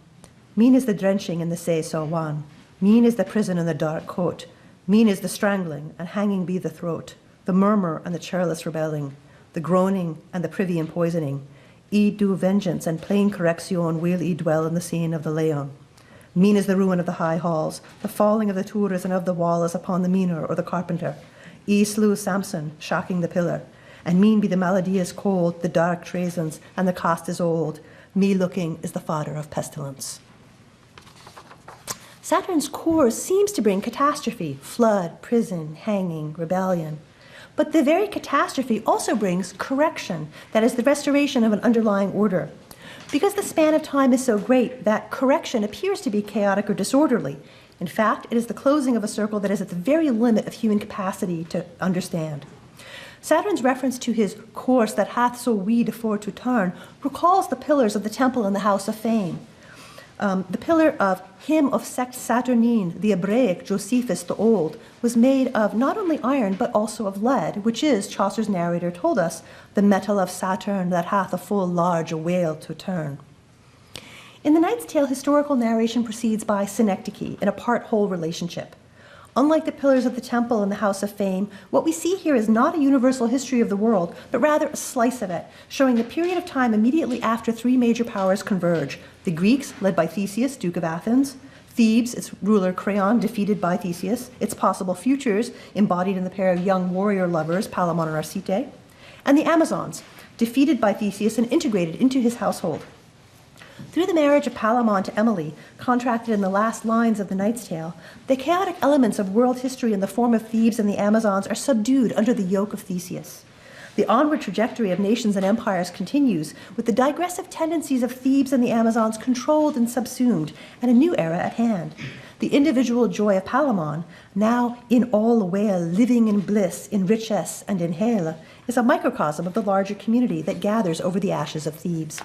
Mean is the drenching in the say so wan, mean is the prison in the dark coat, mean is the strangling and hanging be the throat, the murmur and the churlish rebelling, the groaning and the privy and poisoning. E do vengeance and plain correction will e dwell in the scene of the leon. Mean is the ruin of the high halls, the falling of the tours and of the walls upon the meaner or the carpenter. E slew Samson, shocking the pillar, and mean be the malady is cold, the dark treasons, and the cost is old. Me looking is the fodder of pestilence." Saturn's course seems to bring catastrophe, flood, prison, hanging, rebellion. But the very catastrophe also brings correction, that is, the restoration of an underlying order. Because the span of time is so great that correction appears to be chaotic or disorderly. In fact, it is the closing of a circle that is at the very limit of human capacity to understand. Saturn's reference to his course that hath so weed for to turn recalls the pillars of the temple in the House of Fame. The pillar of him of sect Saturnine, the Hebraic Josephus the Old, was made of not only iron but also of lead, which is, Chaucer's narrator told us, the metal of Saturn that hath a full large whale to turn. In The Knight's Tale, historical narration proceeds by synecdoche, in a part-whole relationship. Unlike the pillars of the temple and the House of Fame, what we see here is not a universal history of the world, but rather a slice of it, showing the period of time immediately after three major powers converge. The Greeks, led by Theseus, Duke of Athens; Thebes, its ruler Creon, defeated by Theseus; its possible futures, embodied in the pair of young warrior lovers, Palamon and Arcite; and the Amazons, defeated by Theseus and integrated into his household. Through the marriage of Palamon to Emily, contracted in the last lines of The Knight's Tale, the chaotic elements of world history in the form of Thebes and the Amazons are subdued under the yoke of Theseus. The onward trajectory of nations and empires continues, with the digressive tendencies of Thebes and the Amazons controlled and subsumed, and a new era at hand. The individual joy of Palamon, now in all well, living in bliss, in richesse, and in heil, is a microcosm of the larger community that gathers over the ashes of Thebes.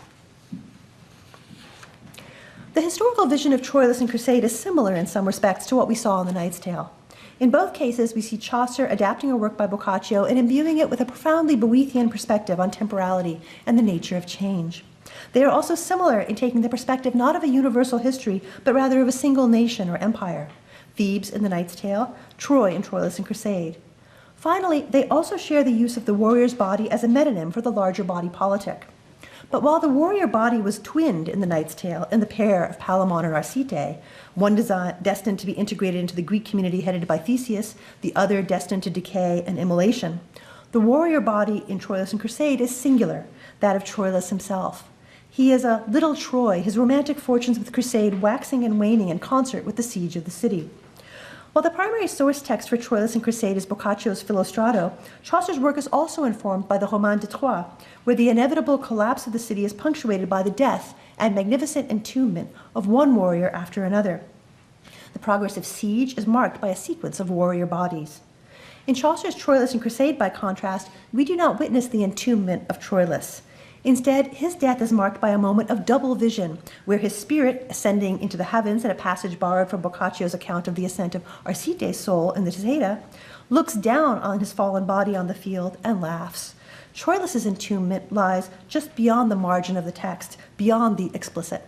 The historical vision of Troilus and Crusade is similar in some respects to what we saw in The Knight's Tale. In both cases, we see Chaucer adapting a work by Boccaccio and imbuing it with a profoundly Boethian perspective on temporality and the nature of change. They are also similar in taking the perspective not of a universal history, but rather of a single nation or empire. Thebes in The Knight's Tale, Troy in Troilus and Crusade. Finally, they also share the use of the warrior's body as a metonym for the larger body politic. But while the warrior body was twinned in The Knight's Tale in the pair of Palamon and Arcite, one destined to be integrated into the Greek community headed by Theseus, the other destined to decay and immolation, the warrior body in Troilus and Crusade is singular, that of Troilus himself. He is a little Troy, his romantic fortunes with Crusade waxing and waning in concert with the siege of the city. While the primary source text for Troilus and Crusade is Boccaccio's Philostrato, Chaucer's work is also informed by the Roman de Troyes, where the inevitable collapse of the city is punctuated by the death and magnificent entombment of one warrior after another. The progressive siege is marked by a sequence of warrior bodies. In Chaucer's Troilus and Crusade, by contrast, we do not witness the entombment of Troilus. Instead, his death is marked by a moment of double vision, where his spirit, ascending into the heavens in a passage borrowed from Boccaccio's account of the ascent of Arcite's soul in the Teseida, looks down on his fallen body on the field and laughs. Troilus's entombment lies just beyond the margin of the text, beyond the explicit.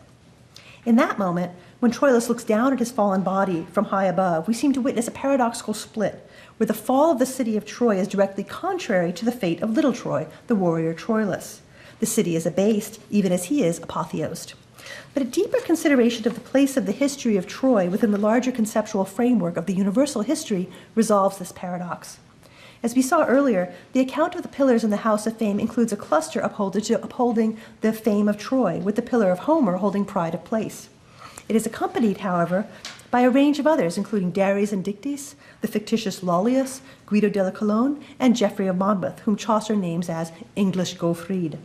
In that moment, when Troilus looks down at his fallen body from high above, we seem to witness a paradoxical split, where the fall of the city of Troy is directly contrary to the fate of little Troy, the warrior Troilus. The city is abased, even as he is apotheosed. But a deeper consideration of the place of the history of Troy within the larger conceptual framework of the universal history resolves this paradox. As we saw earlier, the account of the pillars in the House of Fame includes a cluster upholding the fame of Troy, with the pillar of Homer holding pride of place. It is accompanied, however, by a range of others, including Dares and Dictys, the fictitious Lollius, Guido de la Colonne, and Geoffrey of Monmouth, whom Chaucer names as English Gaufrid.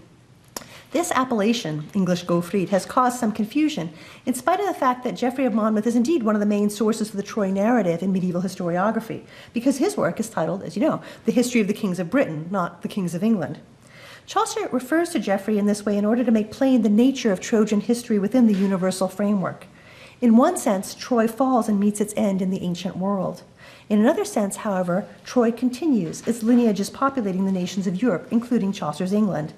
This appellation, English Gaufrid, has caused some confusion, in spite of the fact that Geoffrey of Monmouth is indeed one of the main sources for the Troy narrative in medieval historiography, because his work is titled, as you know, The History of the Kings of Britain, not The Kings of England. Chaucer refers to Geoffrey in this way in order to make plain the nature of Trojan history within the universal framework. In one sense, Troy falls and meets its end in the ancient world. In another sense, however, Troy continues, its lineage is populating the nations of Europe, including Chaucer's England.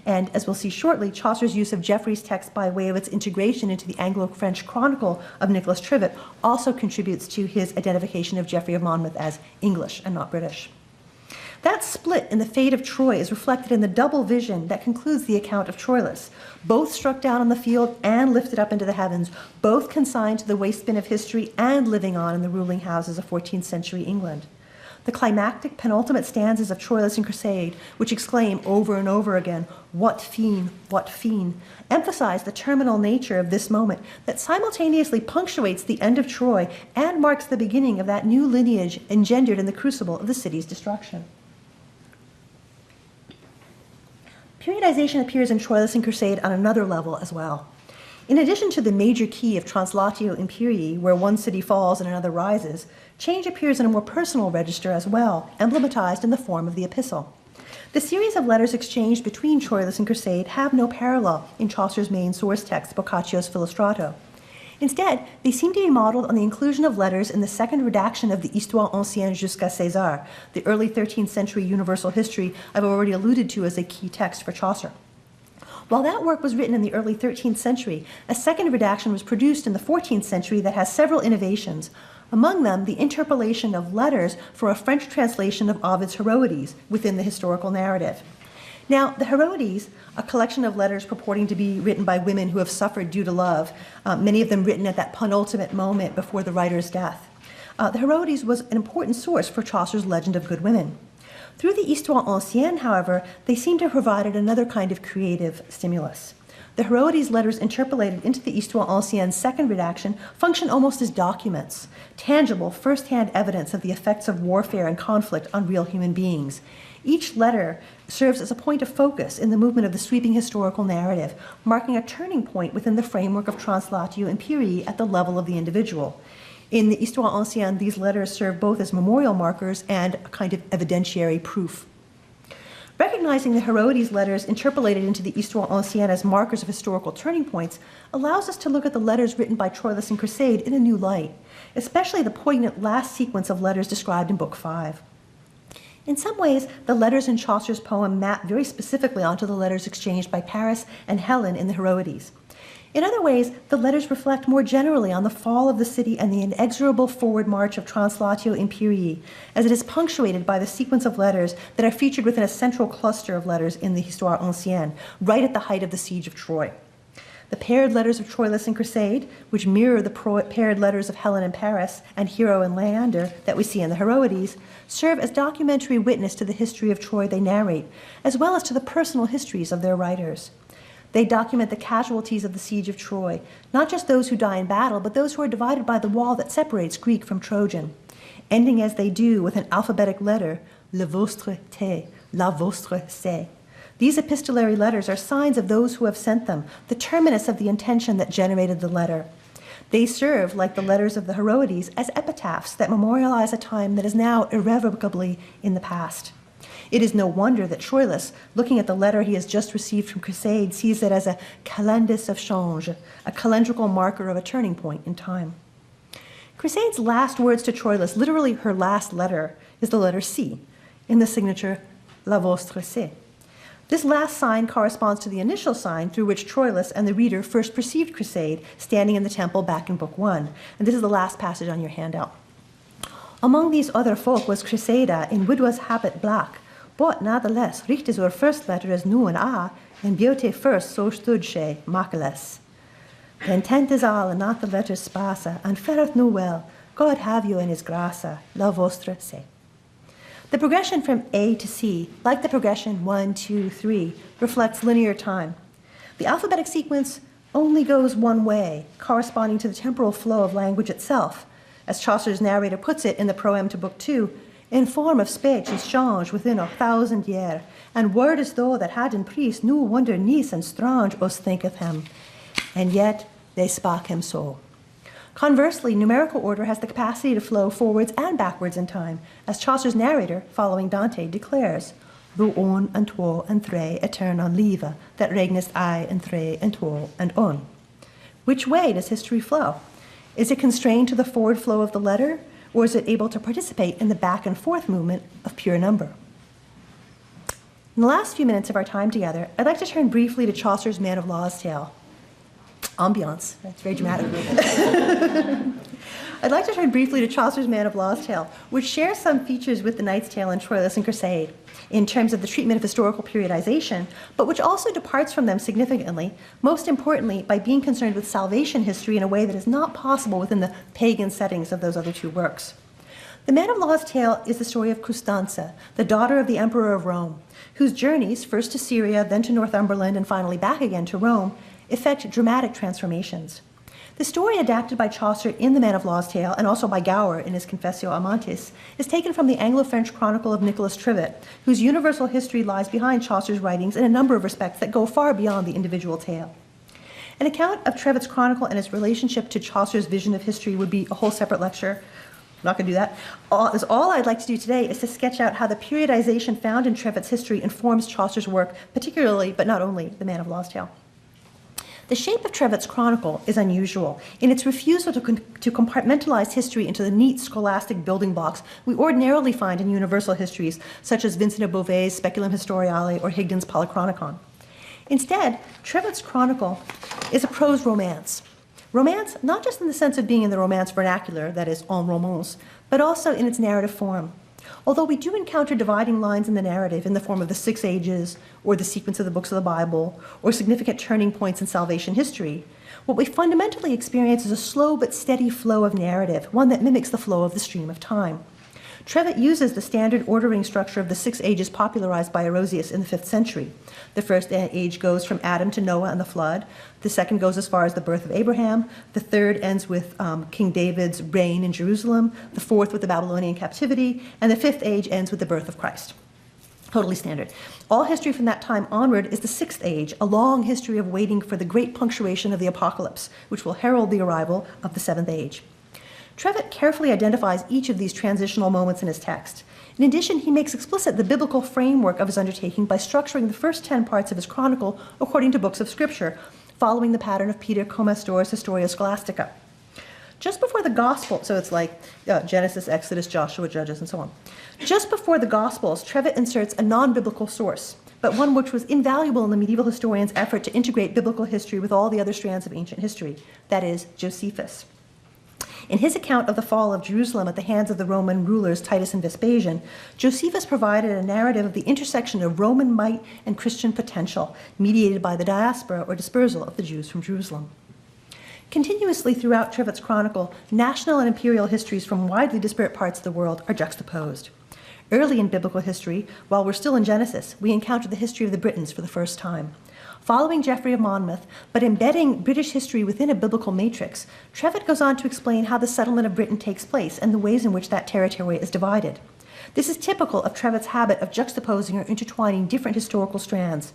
And, as we'll see shortly, Chaucer's use of Geoffrey's text by way of its integration into the Anglo-French Chronicle of Nicholas Trivett also contributes to his identification of Geoffrey of Monmouth as English and not British. That split in the fate of Troy is reflected in the double vision that concludes the account of Troilus, both struck down on the field and lifted up into the heavens, both consigned to the wastebin of history and living on in the ruling houses of 14th century England. The climactic penultimate stanzas of Troilus and Crusade, which exclaim over and over again, what fiend, emphasize the terminal nature of this moment that simultaneously punctuates the end of Troy and marks the beginning of that new lineage engendered in the crucible of the city's destruction. Periodization appears in Troilus and Crusade on another level as well. In addition to the major key of translatio imperii, where one city falls and another rises, change appears in a more personal register as well, emblematized in the form of the epistle. The series of letters exchanged between Troilus and Crusade have no parallel in Chaucer's main source text, Boccaccio's Philostrato. Instead, they seem to be modeled on the inclusion of letters in the second redaction of the Histoire ancienne jusqu'à César, the early 13th century universal history I've already alluded to as a key text for Chaucer. While that work was written in the early 13th century, a second redaction was produced in the 14th century that has several innovations, among them the interpolation of letters for a French translation of Ovid's Heroides within the historical narrative. Now, the Heroides, a collection of letters purporting to be written by women who have suffered due to love, many of them written at that penultimate moment before the writer's death. The Heroides was an important source for Chaucer's legend of good women. Through the Histoire ancienne, however, they seem to have provided another kind of creative stimulus. The Heroides letters interpolated into the Histoire ancienne's second redaction function almost as documents, tangible, first-hand evidence of the effects of warfare and conflict on real human beings. Each letter serves as a point of focus in the movement of the sweeping historical narrative, marking a turning point within the framework of translatio imperii at the level of the individual. In the Histoire ancienne, these letters serve both as memorial markers and a kind of evidentiary proof. Recognizing the Heroides letters interpolated into the Histoire ancienne as markers of historical turning points allows us to look at the letters written by Troilus and Cressade in a new light, especially the poignant last sequence of letters described in Book 5. In some ways, the letters in Chaucer's poem map very specifically onto the letters exchanged by Paris and Helen in the Heroides. In other ways, the letters reflect more generally on the fall of the city and the inexorable forward march of Translatio Imperii, as it is punctuated by the sequence of letters that are featured within a central cluster of letters in the Histoire ancienne, right at the height of the siege of Troy. The paired letters of Troilus and Cressade, which mirror the paired letters of Helen and Paris and Hero and Leander that we see in the Heroides, serve as documentary witness to the history of Troy they narrate, as well as to the personal histories of their writers. They document the casualties of the siege of Troy, not just those who die in battle, but those who are divided by the wall that separates Greek from Trojan, ending as they do with an alphabetic letter, le vostre te, la vostre se. These epistolary letters are signs of those who have sent them, the terminus of the intention that generated the letter. They serve, like the letters of the Heroides, as epitaphs that memorialize a time that is now irrevocably in the past. It is no wonder that Troilus, looking at the letter he has just received from Cressade, sees it as a calendis of change, a calendrical marker of a turning point in time. Cressade's last words to Troilus, literally her last letter, is the letter C, in the signature La Vostre Se. This last sign corresponds to the initial sign through which Troilus and the reader first perceived Cressade standing in the temple back in Book 1. And this is the last passage on your handout. Among these other folk was Cressida in widow's habit black, but natheless richtet her first letter as nu and a, and beauty first so stood she, makeless. The intent is all and not the letters spasa, and fareth nu well, God have you in his grace, la vostre se. The progression from A to C, like the progression 1, 2, 3, reflects linear time. The alphabetic sequence only goes one way, corresponding to the temporal flow of language itself. As Chaucer's narrator puts it in the proem to Book 2, in form of speech is change within 1,000 year, and word as though that had in priest no wonder niece and strange us thinketh him, and yet they spak him so. Conversely, numerical order has the capacity to flow forwards and backwards in time, as Chaucer's narrator, following Dante, declares, Ru on and twa and thre etern on liva, that regnest I and thre and twa and on. Which way does history flow? Is it constrained to the forward flow of the letter, or is it able to participate in the back and forth movement of pure number? In the last few minutes of our time together, I'd like to turn briefly to Chaucer's Man of Law's Tale. Ambiance, that's very dramatic. I'd like to turn briefly to Chaucer's Man of Law's Tale, which shares some features with The Knight's Tale and Troilus and Cressade in terms of the treatment of historical periodization, but which also departs from them significantly, most importantly by being concerned with salvation history in a way that is not possible within the pagan settings of those other two works. The Man of Law's Tale is the story of Constanza, the daughter of the Emperor of Rome, whose journeys, first to Syria, then to Northumberland, and finally back again to Rome, effect dramatic transformations. The story adapted by Chaucer in The Man of Law's Tale, and also by Gower in his Confessio Amantis, is taken from the Anglo-French Chronicle of Nicholas Trivet, whose universal history lies behind Chaucer's writings in a number of respects that go far beyond the individual tale. An account of Trivet's chronicle and its relationship to Chaucer's vision of history would be a whole separate lecture. I'm not going to do that. All I'd like to do today is to sketch out how the periodization found in Trivet's history informs Chaucer's work, particularly, but not only, The Man of Law's Tale. The shape of Trivet's chronicle is unusual in its refusal to compartmentalize history into the neat scholastic building blocks we ordinarily find in universal histories, such as Vincent of Beauvai's Speculum Historiale or Higden's Polychronicon. Instead, Trevitt's chronicle is a prose romance. Romance, not just in the sense of being in the Romance vernacular, that is, en romance, but also in its narrative form. Although we do encounter dividing lines in the narrative in the form of the 6 ages, or the sequence of the books of the Bible, or significant turning points in salvation history, what we fundamentally experience is a slow but steady flow of narrative, one that mimics the flow of the stream of time. Trevitt uses the standard ordering structure of the 6 ages popularized by Orosius in the 5th century. The first age goes from Adam to Noah and the flood. The second goes as far as the birth of Abraham. The third ends with King David's reign in Jerusalem. The fourth with the Babylonian captivity. And the 5th age ends with the birth of Christ. Totally standard. All history from that time onward is the 6th age, a long history of waiting for the great punctuation of the apocalypse, which will herald the arrival of the 7th age. Trevitt carefully identifies each of these transitional moments in his text. In addition, he makes explicit the biblical framework of his undertaking by structuring the first 10 parts of his chronicle according to books of scripture, following the pattern of Peter Comestor's Historia Scholastica. Just before the Gospel, so it's like Genesis, Exodus, Joshua, Judges, and so on. Just before the Gospels, Trevitt inserts a non-biblical source, but one which was invaluable in the medieval historian's effort to integrate biblical history with all the other strands of ancient history, that is, Josephus. In his account of the fall of Jerusalem at the hands of the Roman rulers Titus and Vespasian, Josephus provided a narrative of the intersection of Roman might and Christian potential, mediated by the diaspora or dispersal of the Jews from Jerusalem. Continuously throughout Trevitt's chronicle, national and imperial histories from widely disparate parts of the world are juxtaposed. Early in biblical history, while we're still in Genesis, we encounter the history of the Britons for the first time. Following Geoffrey of Monmouth, but embedding British history within a biblical matrix, Trevitt goes on to explain how the settlement of Britain takes place and the ways in which that territory is divided. This is typical of Trevitt's habit of juxtaposing or intertwining different historical strands.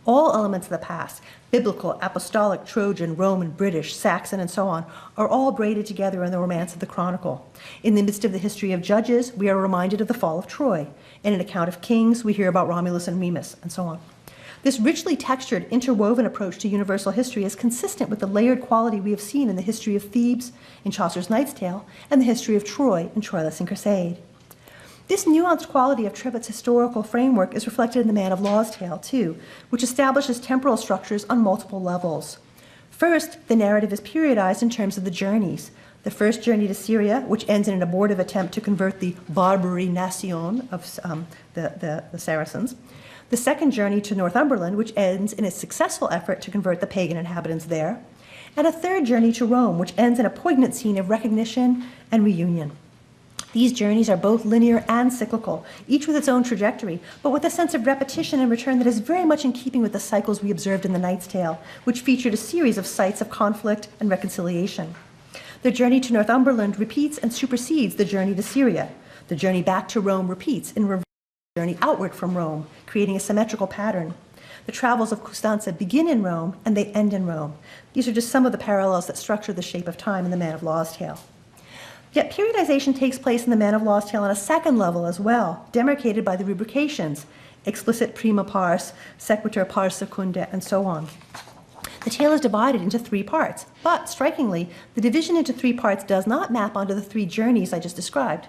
All elements of the past, biblical, apostolic, Trojan, Roman, British, Saxon, and so on, are all braided together in the romance of the Chronicle. In the midst of the history of Judges, we are reminded of the fall of Troy. In an account of Kings, we hear about Romulus and Remus, and so on. This richly textured, interwoven approach to universal history is consistent with the layered quality we have seen in the history of Thebes in Chaucer's Knight's Tale and the history of Troy in Troilus and Cressade. This nuanced quality of Trevitt's historical framework is reflected in the Man of Law's Tale, too, which establishes temporal structures on multiple levels. First, the narrative is periodized in terms of the journeys. The first journey to Syria, which ends in an abortive attempt to convert the Barbary Nation of the Saracens. The second journey to Northumberland, which ends in a successful effort to convert the pagan inhabitants there. And a third journey to Rome, which ends in a poignant scene of recognition and reunion. These journeys are both linear and cyclical, each with its own trajectory, but with a sense of repetition and return that is very much in keeping with the cycles we observed in the Knight's Tale, which featured a series of sites of conflict and reconciliation. The journey to Northumberland repeats and supersedes the journey to Syria. The journey back to Rome repeats in reverse the journey outward from Rome, creating a symmetrical pattern. The travels of Costanza begin in Rome and they end in Rome. These are just some of the parallels that structure the shape of time in the Man of Law's Tale. Yet periodization takes place in the Man of Law's Tale on a second level as well, demarcated by the rubrications, explicit prima pars, sequitur pars secunda, and so on. The tale is divided into 3 parts, but strikingly, the division into 3 parts does not map onto the 3 journeys I just described.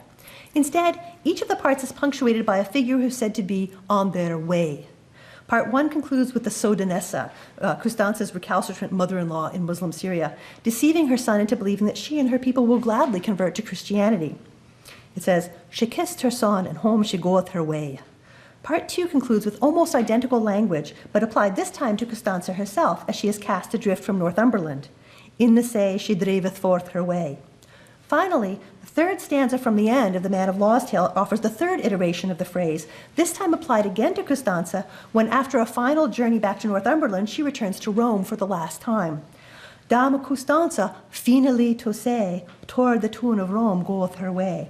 Instead, each of the parts is punctuated by a figure who is said to be on their way. Part 1 concludes with the Sodanessa, Costanza's recalcitrant mother-in-law in Muslim Syria, deceiving her son into believing that she and her people will gladly convert to Christianity. It says, "She kissed her son, and home she goeth her way." Part 2 concludes with almost identical language, but applied this time to Costanza herself, as she is cast adrift from Northumberland. "In the say she driveth forth her way." Finally, the third stanza from the end of the Man of Law's Tale offers the third iteration of the phrase, this time applied again to Costanza when, after a final journey back to Northumberland, she returns to Rome for the last time. "Dame Costanza, finally to say, toward the tune of Rome goeth her way."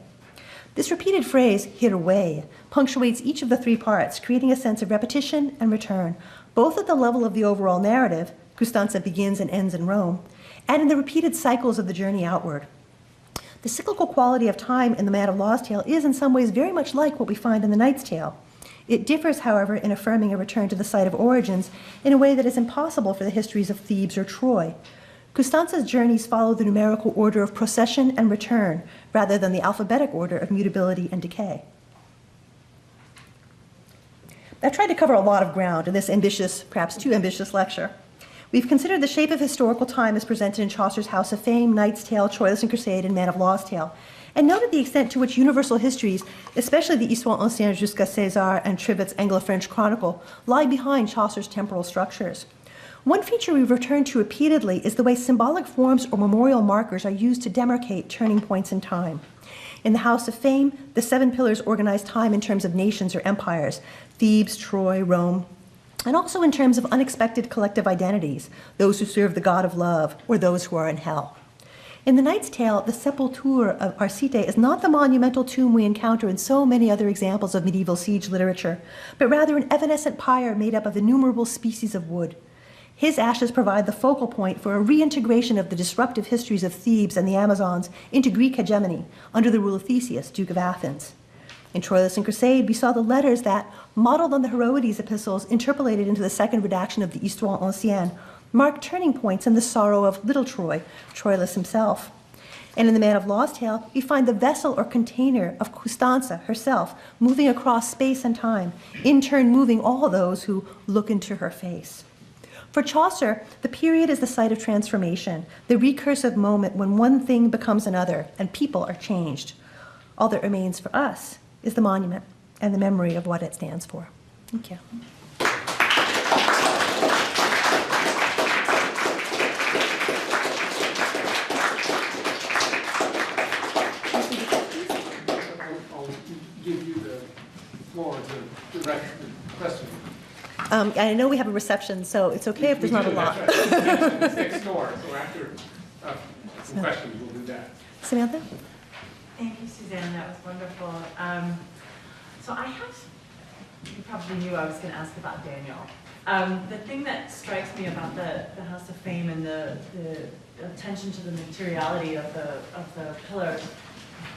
This repeated phrase, her way, punctuates each of the 3 parts, creating a sense of repetition and return, both at the level of the overall narrative, Costanza begins and ends in Rome, and in the repeated cycles of the journey outward. The cyclical quality of time in the Man of Law's Tale is in some ways very much like what we find in the Knight's Tale. It differs, however, in affirming a return to the site of origins in a way that is impossible for the histories of Thebes or Troy. Costanza's journeys follow the numerical order of procession and return, rather than the alphabetic order of mutability and decay. I've tried to cover a lot of ground in this ambitious, perhaps too ambitious lecture. We've considered the shape of historical time as presented in Chaucer's House of Fame, Knight's Tale, Troilus and Crusade, and Man of Law's Tale, and noted the extent to which universal histories, especially the Histoire ancienne jusqu'à César and Trivet's Anglo-French Chronicle, lie behind Chaucer's temporal structures. One feature we've returned to repeatedly is the way symbolic forms or memorial markers are used to demarcate turning points in time. In the House of Fame, the 7 pillars organize time in terms of nations or empires, Thebes, Troy, Rome, and also in terms of unexpected collective identities, those who serve the god of love or those who are in hell. In the Knight's Tale, the sepulture of Arcite is not the monumental tomb we encounter in so many other examples of medieval siege literature, but rather an evanescent pyre made up of innumerable species of wood. His ashes provide the focal point for a reintegration of the disruptive histories of Thebes and the Amazons into Greek hegemony under the rule of Theseus, Duke of Athens. In Troilus and Crusade, we saw the letters that, modeled on the Heroides epistles interpolated into the second redaction of the Histoire ancienne, mark turning points in the sorrow of little Troy, Troilus himself. And in the Man of Law's Tale, we find the vessel or container of Constanza herself moving across space and time, in turn moving all those who look into her face. For Chaucer, the period is the site of transformation, the recursive moment when one thing becomes another and people are changed. All that remains for us is the monument and the memory of what it stands for. Thank you. I'll give you the floor to direct the question. I know we have a reception, so it's okay if there's not a lot. It's next door, so after some questions, we'll do that. Samantha? Thank you, Suzanne. That was wonderful. So you probably knew I was going to ask about Daniel. The thing that strikes me about the House of Fame and the attention to the materiality of the pillars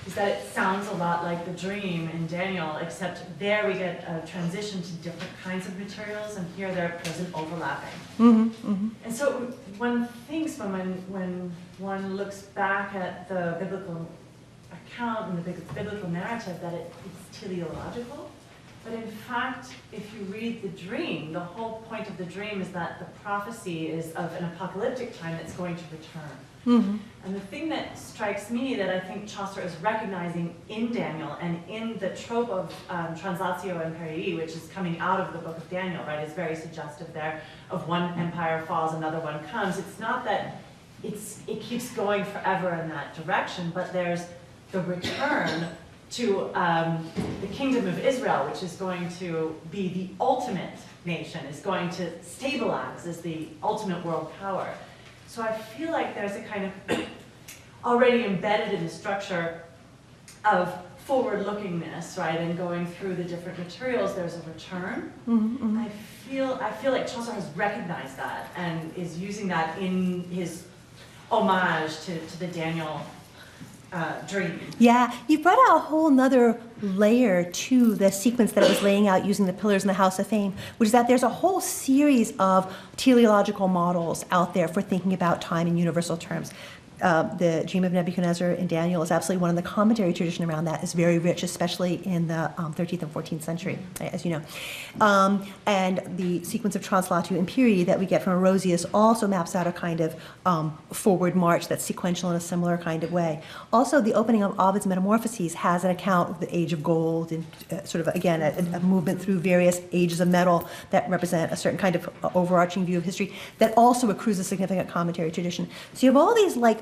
is that it sounds a lot like the dream in Daniel, except there we get a transition to different kinds of materials, and here they're present overlapping. Mm-hmm, mm-hmm. And so one thinks when one looks back at the biblical account and the biblical narrative that it's teleological. But in fact, if you read the dream, the whole point of the dream is that the prophecy is of an apocalyptic time that's going to return. Mm-hmm. And the thing that strikes me that I think Chaucer is recognizing in Daniel and in the trope of translatio imperii, which is coming out of the book of Daniel, right, is very suggestive there of one empire falls, another one comes. It's not that it keeps going forever in that direction, but there's the return to the kingdom of Israel, which is going to be the ultimate nation, is going to stabilize as the ultimate world power. So I feel like there's a kind of already embedded in the structure of forward-lookingness, right, and going through the different materials, there's a return. Mm-hmm. I feel like Chaucer has recognized that and is using that in his homage to the Daniel dream. Yeah, you brought out a whole nother layer to the sequence that I was laying out using the pillars in the House of Fame, which is that there's a whole series of teleological models out there for thinking about time in universal terms. The Dream of Nebuchadnezzar in Daniel is absolutely one, and the commentary tradition around that is very rich, especially in the 13th and 14th century, as you know. And the sequence of Translatio Imperii that we get from Orosius also maps out a kind of forward march that's sequential in a similar kind of way. Also, the opening of Ovid's Metamorphoses has an account of the Age of Gold and sort of, again, a movement through various ages of metal that represent a certain kind of overarching view of history that also accrues a significant commentary tradition. So you have all these, like,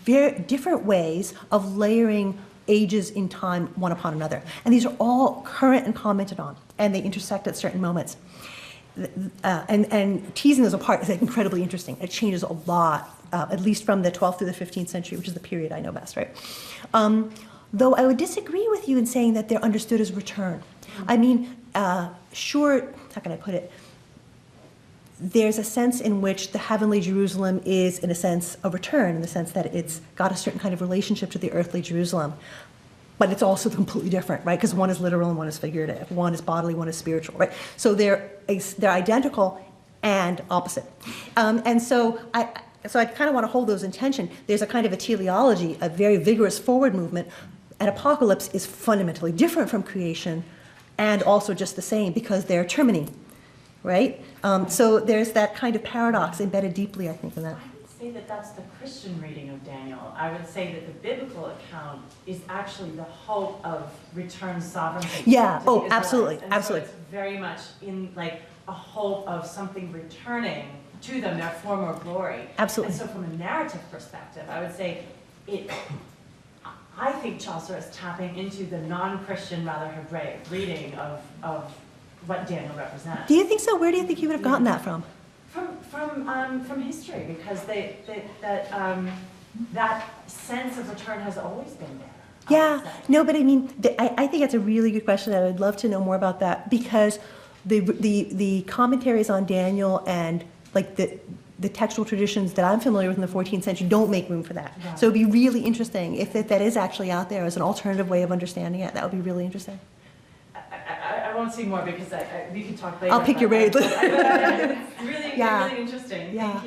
very different ways of layering ages in time one upon another. And these are all current and commented on, and they intersect at certain moments. And teasing those apart is incredibly interesting. It changes a lot, at least from the 12th through the 15th century, which is the period I know best, right? Though I would disagree with you in saying that they're understood as return. I mean, sure, how can I put it? There's a sense in which the heavenly Jerusalem is, in a sense, a return, in the sense that it's got a certain kind of relationship to the earthly Jerusalem. But it's also completely different, right? Because one is literal and one is figurative. One is bodily, one is spiritual, right? So they're identical and opposite. And so I kind of want to hold those in tension. There's a kind of a teleology, a very vigorous forward movement. An apocalypse is fundamentally different from creation, and also just the same because they're termini, right? So there's that kind of paradox embedded deeply, I think, in that. I would say that that's the Christian reading of Daniel. I would say that the biblical account is actually the hope of returned sovereignty. Yeah. to the Oh, Israelites. absolutely. And Absolutely. So it's very much in like a hope of something returning to them, their former glory. Absolutely. And so from a narrative perspective, I would say I think Chaucer is tapping into the non-Christian, rather Hebraic reading of what Daniel represents. Do you think so? Where do you think you would have gotten that from? From history, because that sense of return has always been there. I Yeah, would say. no, but I mean, I think that's a really good question. I would love to know more about that because the commentaries on Daniel and like the textual traditions that I'm familiar with in the 14th century don't make room for that. Right. So it'd be really interesting if that is actually out there as an alternative way of understanding it. That would be really interesting. I won't say more because we can talk later. I'll pick your brain. It's really, Yeah. really interesting. Yeah.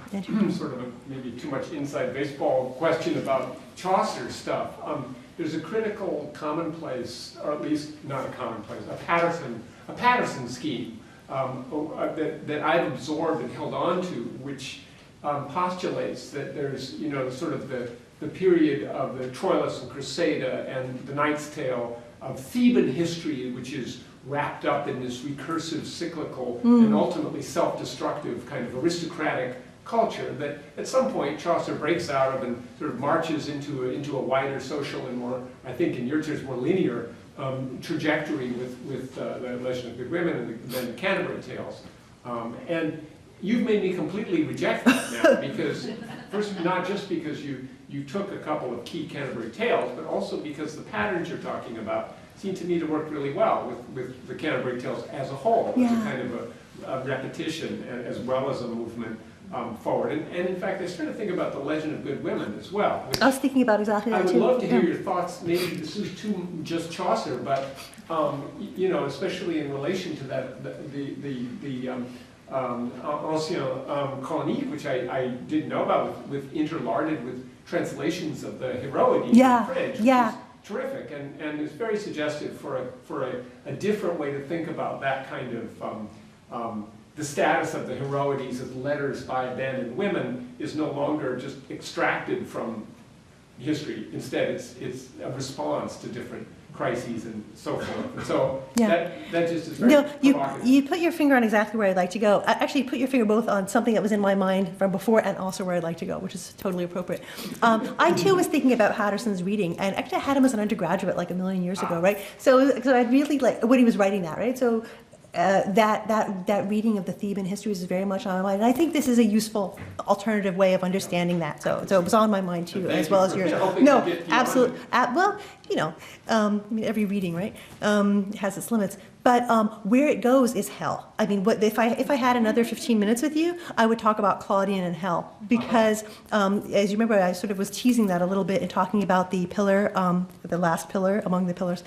Thank you. Sort of maybe too much inside baseball question about Chaucer stuff. There's a critical commonplace, or at least not a commonplace, a Patterson scheme that I've absorbed and held on to, which postulates that there's, sort of the period of the Troilus and Cressida and the Knight's Tale of Theban history, which is wrapped up in this recursive, cyclical, and ultimately self-destructive kind of aristocratic culture that at some point Chaucer breaks out of and sort of marches into a wider social and more, I think in your terms, more linear trajectory with the Legend of Good Women and then the Canterbury Tales. And you've made me completely reject that now because, first, not just because you took a couple of key Canterbury Tales, but also because the patterns you're talking about seem to me to work really well with the Canterbury Tales as a whole, as a kind of a repetition as well as a movement forward. And in fact, I started to think about the Legend of Good Women as well. Which I was thinking about exactly I that would too. love to hear your thoughts. Maybe this is too just Chaucer, but especially in relation to that, the Ancien Chronique, which I didn't know about, with interlarded with translations of the Heroides in French, which is terrific, and it's very suggestive for a different way to think about that kind of the status of the Heroides as letters by abandoned women is no longer just extracted from history. Instead, it's a response to different crises and so forth. And so that just is very provocative. You put your finger on exactly where I'd like to go. Actually, you put your finger both on something that was in my mind from before and also where I'd like to go, which is totally appropriate. I too was thinking about Patterson's reading, and actually I had him as an undergraduate like a million years ago, right? So I really like when he was writing that, right? So that reading of the Theban histories is very much on my mind, and I think this is a useful alternative way of understanding that. So it was on my mind too, as well as yours. No, absolutely. Well, every reading, right, has its limits. But where it goes is hell. I mean, if I had another 15 minutes with you, I would talk about Claudian and hell because, as you remember, I sort of was teasing that a little bit in talking about the pillar, the last pillar among the pillars,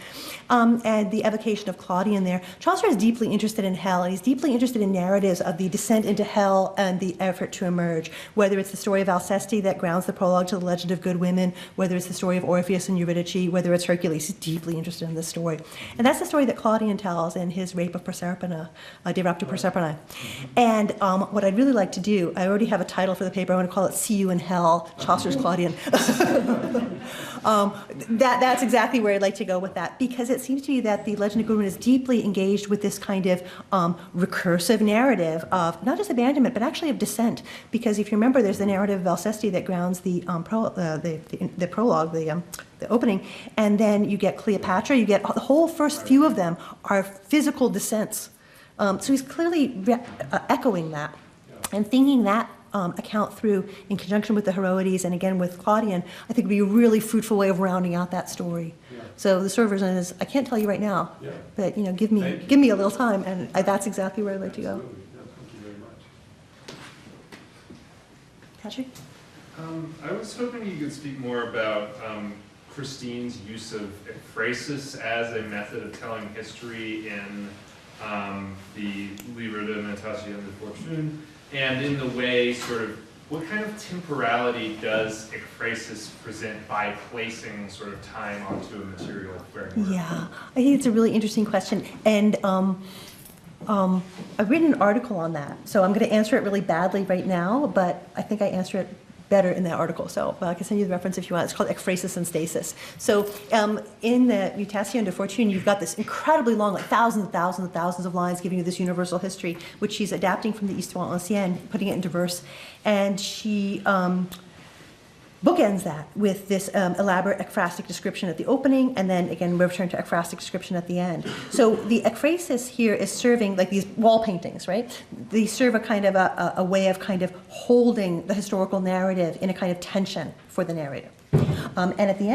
and the evocation of Claudian there. Chaucer is deeply interested in hell, and he's deeply interested in narratives of the descent into hell and the effort to emerge. Whether it's the story of Alceste that grounds the prologue to the Legend of Good Women, whether it's the story of Orpheus and Eurydice, whether it's Hercules, he's deeply interested in this story, and that's the story that Claudian tells in his Rape of Proserpina, De Raptu Proserpinae. And what I'd really like to do, I already have a title for the paper, I want to call it See You in Hell, Chaucer's Claudian. That's exactly where I'd like to go with that, because it seems to me that the Legend of Good Women is deeply engaged with this kind of recursive narrative of not just abandonment, but actually of descent. Because if you remember, there's the narrative of Alceste that grounds the prologue, the opening, and then you get Cleopatra, you get the whole first few of them are physical descents. So he's clearly echoing that and thinking that account through in conjunction with the Heroides and again with Claudian, I think would be a really fruitful way of rounding out that story. Yeah. So the short version is, I can't tell you right now, but give me a little time, and that's exactly where I'd like to go. Yeah, thank you very much. Patrick? I was hoping you could speak more about Christine's use of ekphrasis as a method of telling history in the Livre de Méditation de Fortune, and in the way sort of what kind of temporality does ekphrasis present by placing sort of time onto a material framework? Yeah, I think it's a really interesting question. And I've written an article on that. So I'm going to answer it really badly right now, but I think I answer it better in that article. So I can send you the reference if you want. It's called Ekphrasis and Stasis. So in the Mutation de Fortune, you've got this incredibly long, like thousands and thousands and thousands of lines giving you this universal history, which she's adapting from the Histoire Ancienne, putting it into verse. And she bookends that with this elaborate ekphrastic description at the opening, and then again we return to ekphrastic description at the end. So the ekphrasis here is serving, like these wall paintings, right? They serve a kind of a way of kind of holding the historical narrative in a kind of tension for the narrator. And at the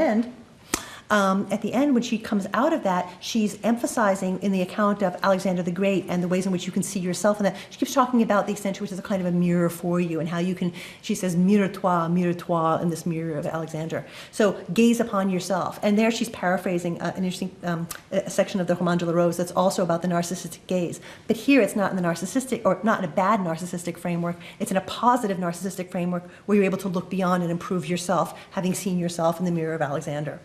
end, when she comes out of that, she's emphasizing in the account of Alexander the Great and the ways in which you can see yourself in that. She keeps talking about the extent to which is a kind of a mirror for you and how you can, she says, mirror-toi in this mirror of Alexander. So gaze upon yourself. And there she's paraphrasing an interesting a section of the Roman de la Rose that's also about the narcissistic gaze. But here it's not in the narcissistic, or not in a bad narcissistic framework, it's in a positive narcissistic framework where you're able to look beyond and improve yourself, having seen yourself in the mirror of Alexander.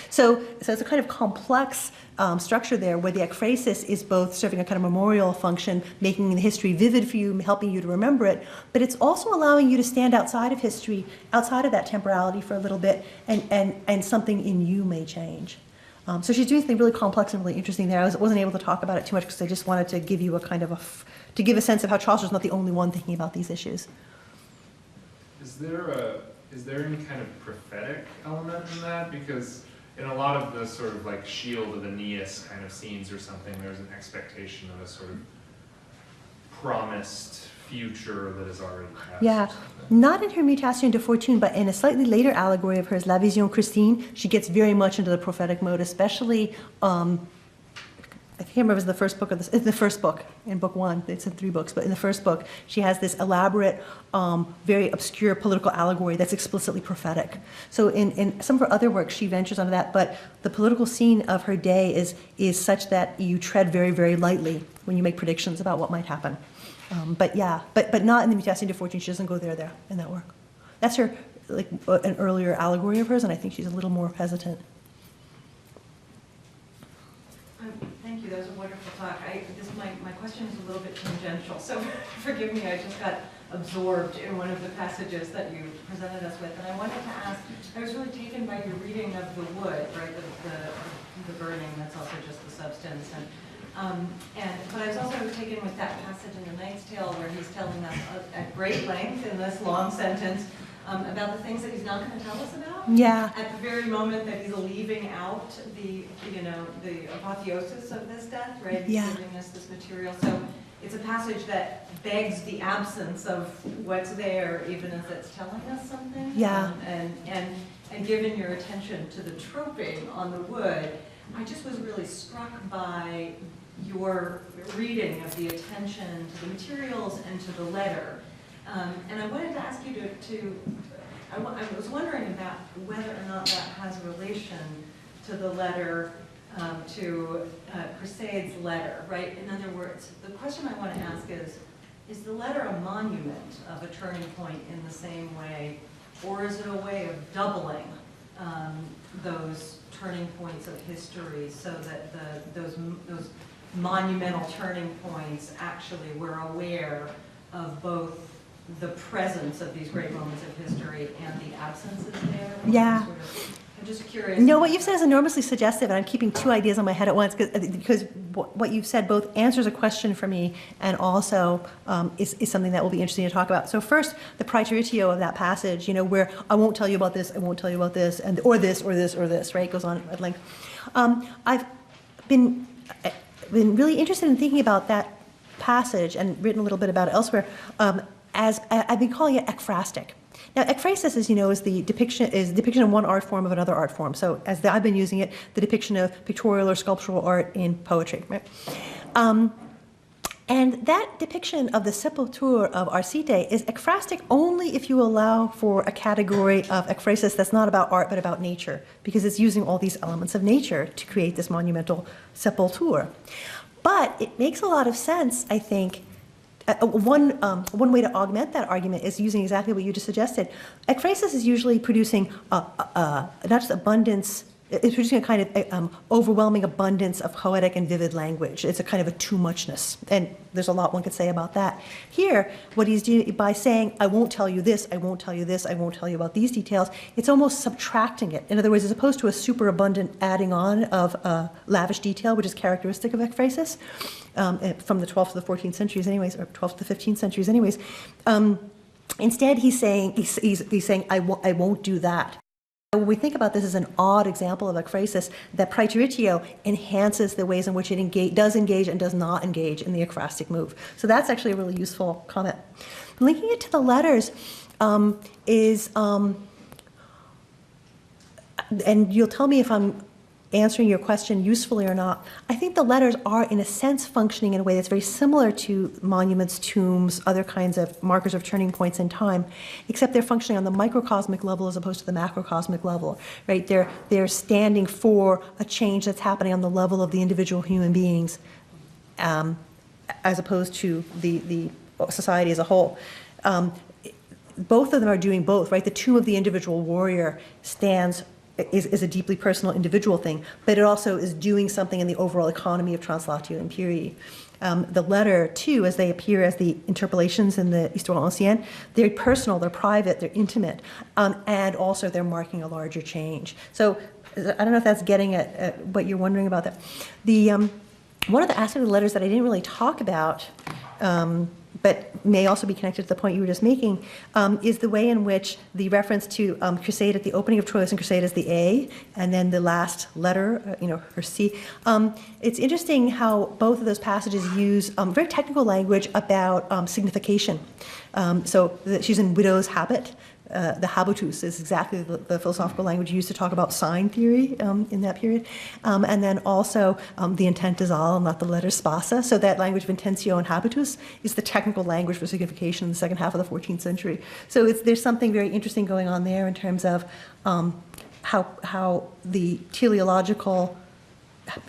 So it's a kind of complex structure there where the ekphrasis is both serving a kind of memorial function, making the history vivid for you, helping you to remember it, but it's also allowing you to stand outside of history, outside of that temporality for a little bit, and something in you may change. So she's doing something really complex and really interesting there. I wasn't able to talk about it too much because I just wanted to give you a kind of to give a sense of how Chaucer's not the only one thinking about these issues. Is there any kind of prophetic element in that? Because in a lot of the sort of like Shield of Aeneas kind of scenes or something, there's an expectation of a sort of promised future that is already past. Yeah, not in her Mutation de Fortune, but in a slightly later allegory of hers, La Vision Christine, she gets very much into the prophetic mode, especially, I can't remember if it was the first book or the first book, in book one, it's in 3 books, but in the first book, she has this elaborate, very obscure political allegory that's explicitly prophetic. So in some of her other works, she ventures onto that, but the political scene of her day is such that you tread very, very lightly when you make predictions about what might happen. But yeah, but not in the Mutation de Fortune, she doesn't go there in that work. That's her, like, an earlier allegory of hers, and I think she's a little more hesitant. Thank you, that was a wonderful talk. My question is a little bit tangential, so forgive me, I just got absorbed in one of the passages that you presented us with. And I wanted to ask, I was really taken by your reading of the wood, right, the burning, that's also just the substance. But I was also taken with that passage in The Knight's Tale where he's telling us at great length in this long sentence about the things that he's not going to tell us about. Yeah. At the very moment that he's leaving out the apotheosis of this death, right? Yeah. He's giving us this material. So it's a passage that begs the absence of what's there, even as it's telling us something. Yeah. And given your attention to the troping on the wood, I just was really struck by your reading of the attention to the materials and to the letter. And I wanted to ask you I was wondering about whether or not that has a relation to the letter, to Crisade's letter, right? In other words, the question I want to ask is the letter a monument of a turning point in the same way, or is it a way of doubling those turning points of history so that those monumental turning points actually we're aware of both the presence of these great moments of history and the absences there? Yeah. I'm just curious. No, what you've said is enormously suggestive, and I'm keeping 2 ideas on my head at once because what you've said both answers a question for me and also is something that will be interesting to talk about. So first, the praeteritio of that passage, where I won't tell you about this, I won't tell you about this, and or this, or this, or this, right? It goes on at length. I've been really interested in thinking about that passage and written a little bit about it elsewhere. As I've been calling it ekphrastic. Now, ekphrasis, as you know, is the depiction of one art form of another art form. So, I've been using it, the depiction of pictorial or sculptural art in poetry, right? And that depiction of the sepulture of Arcite is ekphrastic only if you allow for a category of ekphrasis that's not about art but about nature, because it's using all these elements of nature to create this monumental sepulture. But it makes a lot of sense, I think, one way to augment that argument is using exactly what you just suggested. Ekphrasis is usually producing not just abundance, it's producing a kind of overwhelming abundance of poetic and vivid language. It's a kind of a too muchness, and there's a lot one could say about that. Here, what he's doing by saying, I won't tell you this, I won't tell you this, I won't tell you about these details, it's almost subtracting it. In other words, as opposed to a superabundant adding on of lavish detail, which is characteristic of ekphrasis, from the 12th to the 14th centuries anyways, or 12th to the 15th centuries anyways, instead he's saying, I won't do that. When we think about this as an odd example of ekphrasis, that praeteritio enhances the ways in which it does engage and does not engage in the ekphrastic move. So that's actually a really useful comment. Linking it to the letters is, and you'll tell me if I'm answering your question usefully or not. I think the letters are, in a sense, functioning in a way that's very similar to monuments, tombs, other kinds of markers of turning points in time, except they're functioning on the microcosmic level as opposed to the macrocosmic level, right? They're standing for a change that's happening on the level of the individual human beings, as opposed to the society as a whole. Both of them are doing both, right? The tomb of the individual warrior is a deeply personal individual thing, but it also is doing something in the overall economy of Translatio Imperii. The letter, too, as they appear as the interpolations in the Histoire Ancienne, they're personal, they're private, they're intimate, and also they're marking a larger change. So I don't know if that's getting at what you're wondering about that. One of the aspects of the letters that I didn't really talk about, but may also be connected to the point you were just making, is the way in which the reference to crusade at the opening of Troilus and crusade is the A, and then the last letter, her C. It's interesting how both of those passages use very technical language about signification. So she's in widow's habit. The habitus is exactly the philosophical language used to talk about sign theory in that period. And then also the intent is all, not the letter spasa. So that language of intentio and habitus is the technical language for signification in the second half of the 14th century. So there's something very interesting going on there in terms of how the teleological,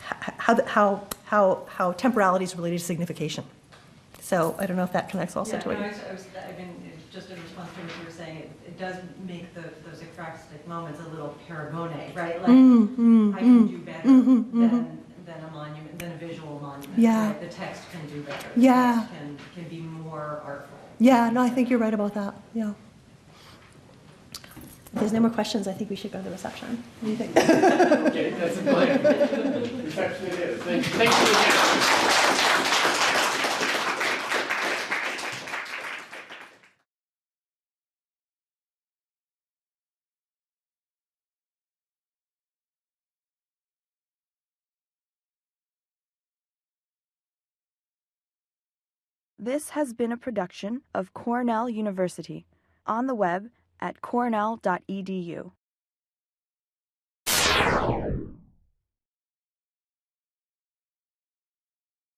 how temporality is related to signification. So I don't know if that connects also to it. Just in response to what you were saying, it does make those ekphrastic moments a little paragone, right? Like, I can do better than a monument, than a visual monument. Yeah. Right? The text can do better. Yeah. The text can be more artful. Yeah, no, I think you're right about that. Yeah. If there's no more questions, I think we should go to the reception. What do you think? Okay, that's a plan. Reception it is. Thank you again. This has been a production of Cornell University, on the web at cornell.edu.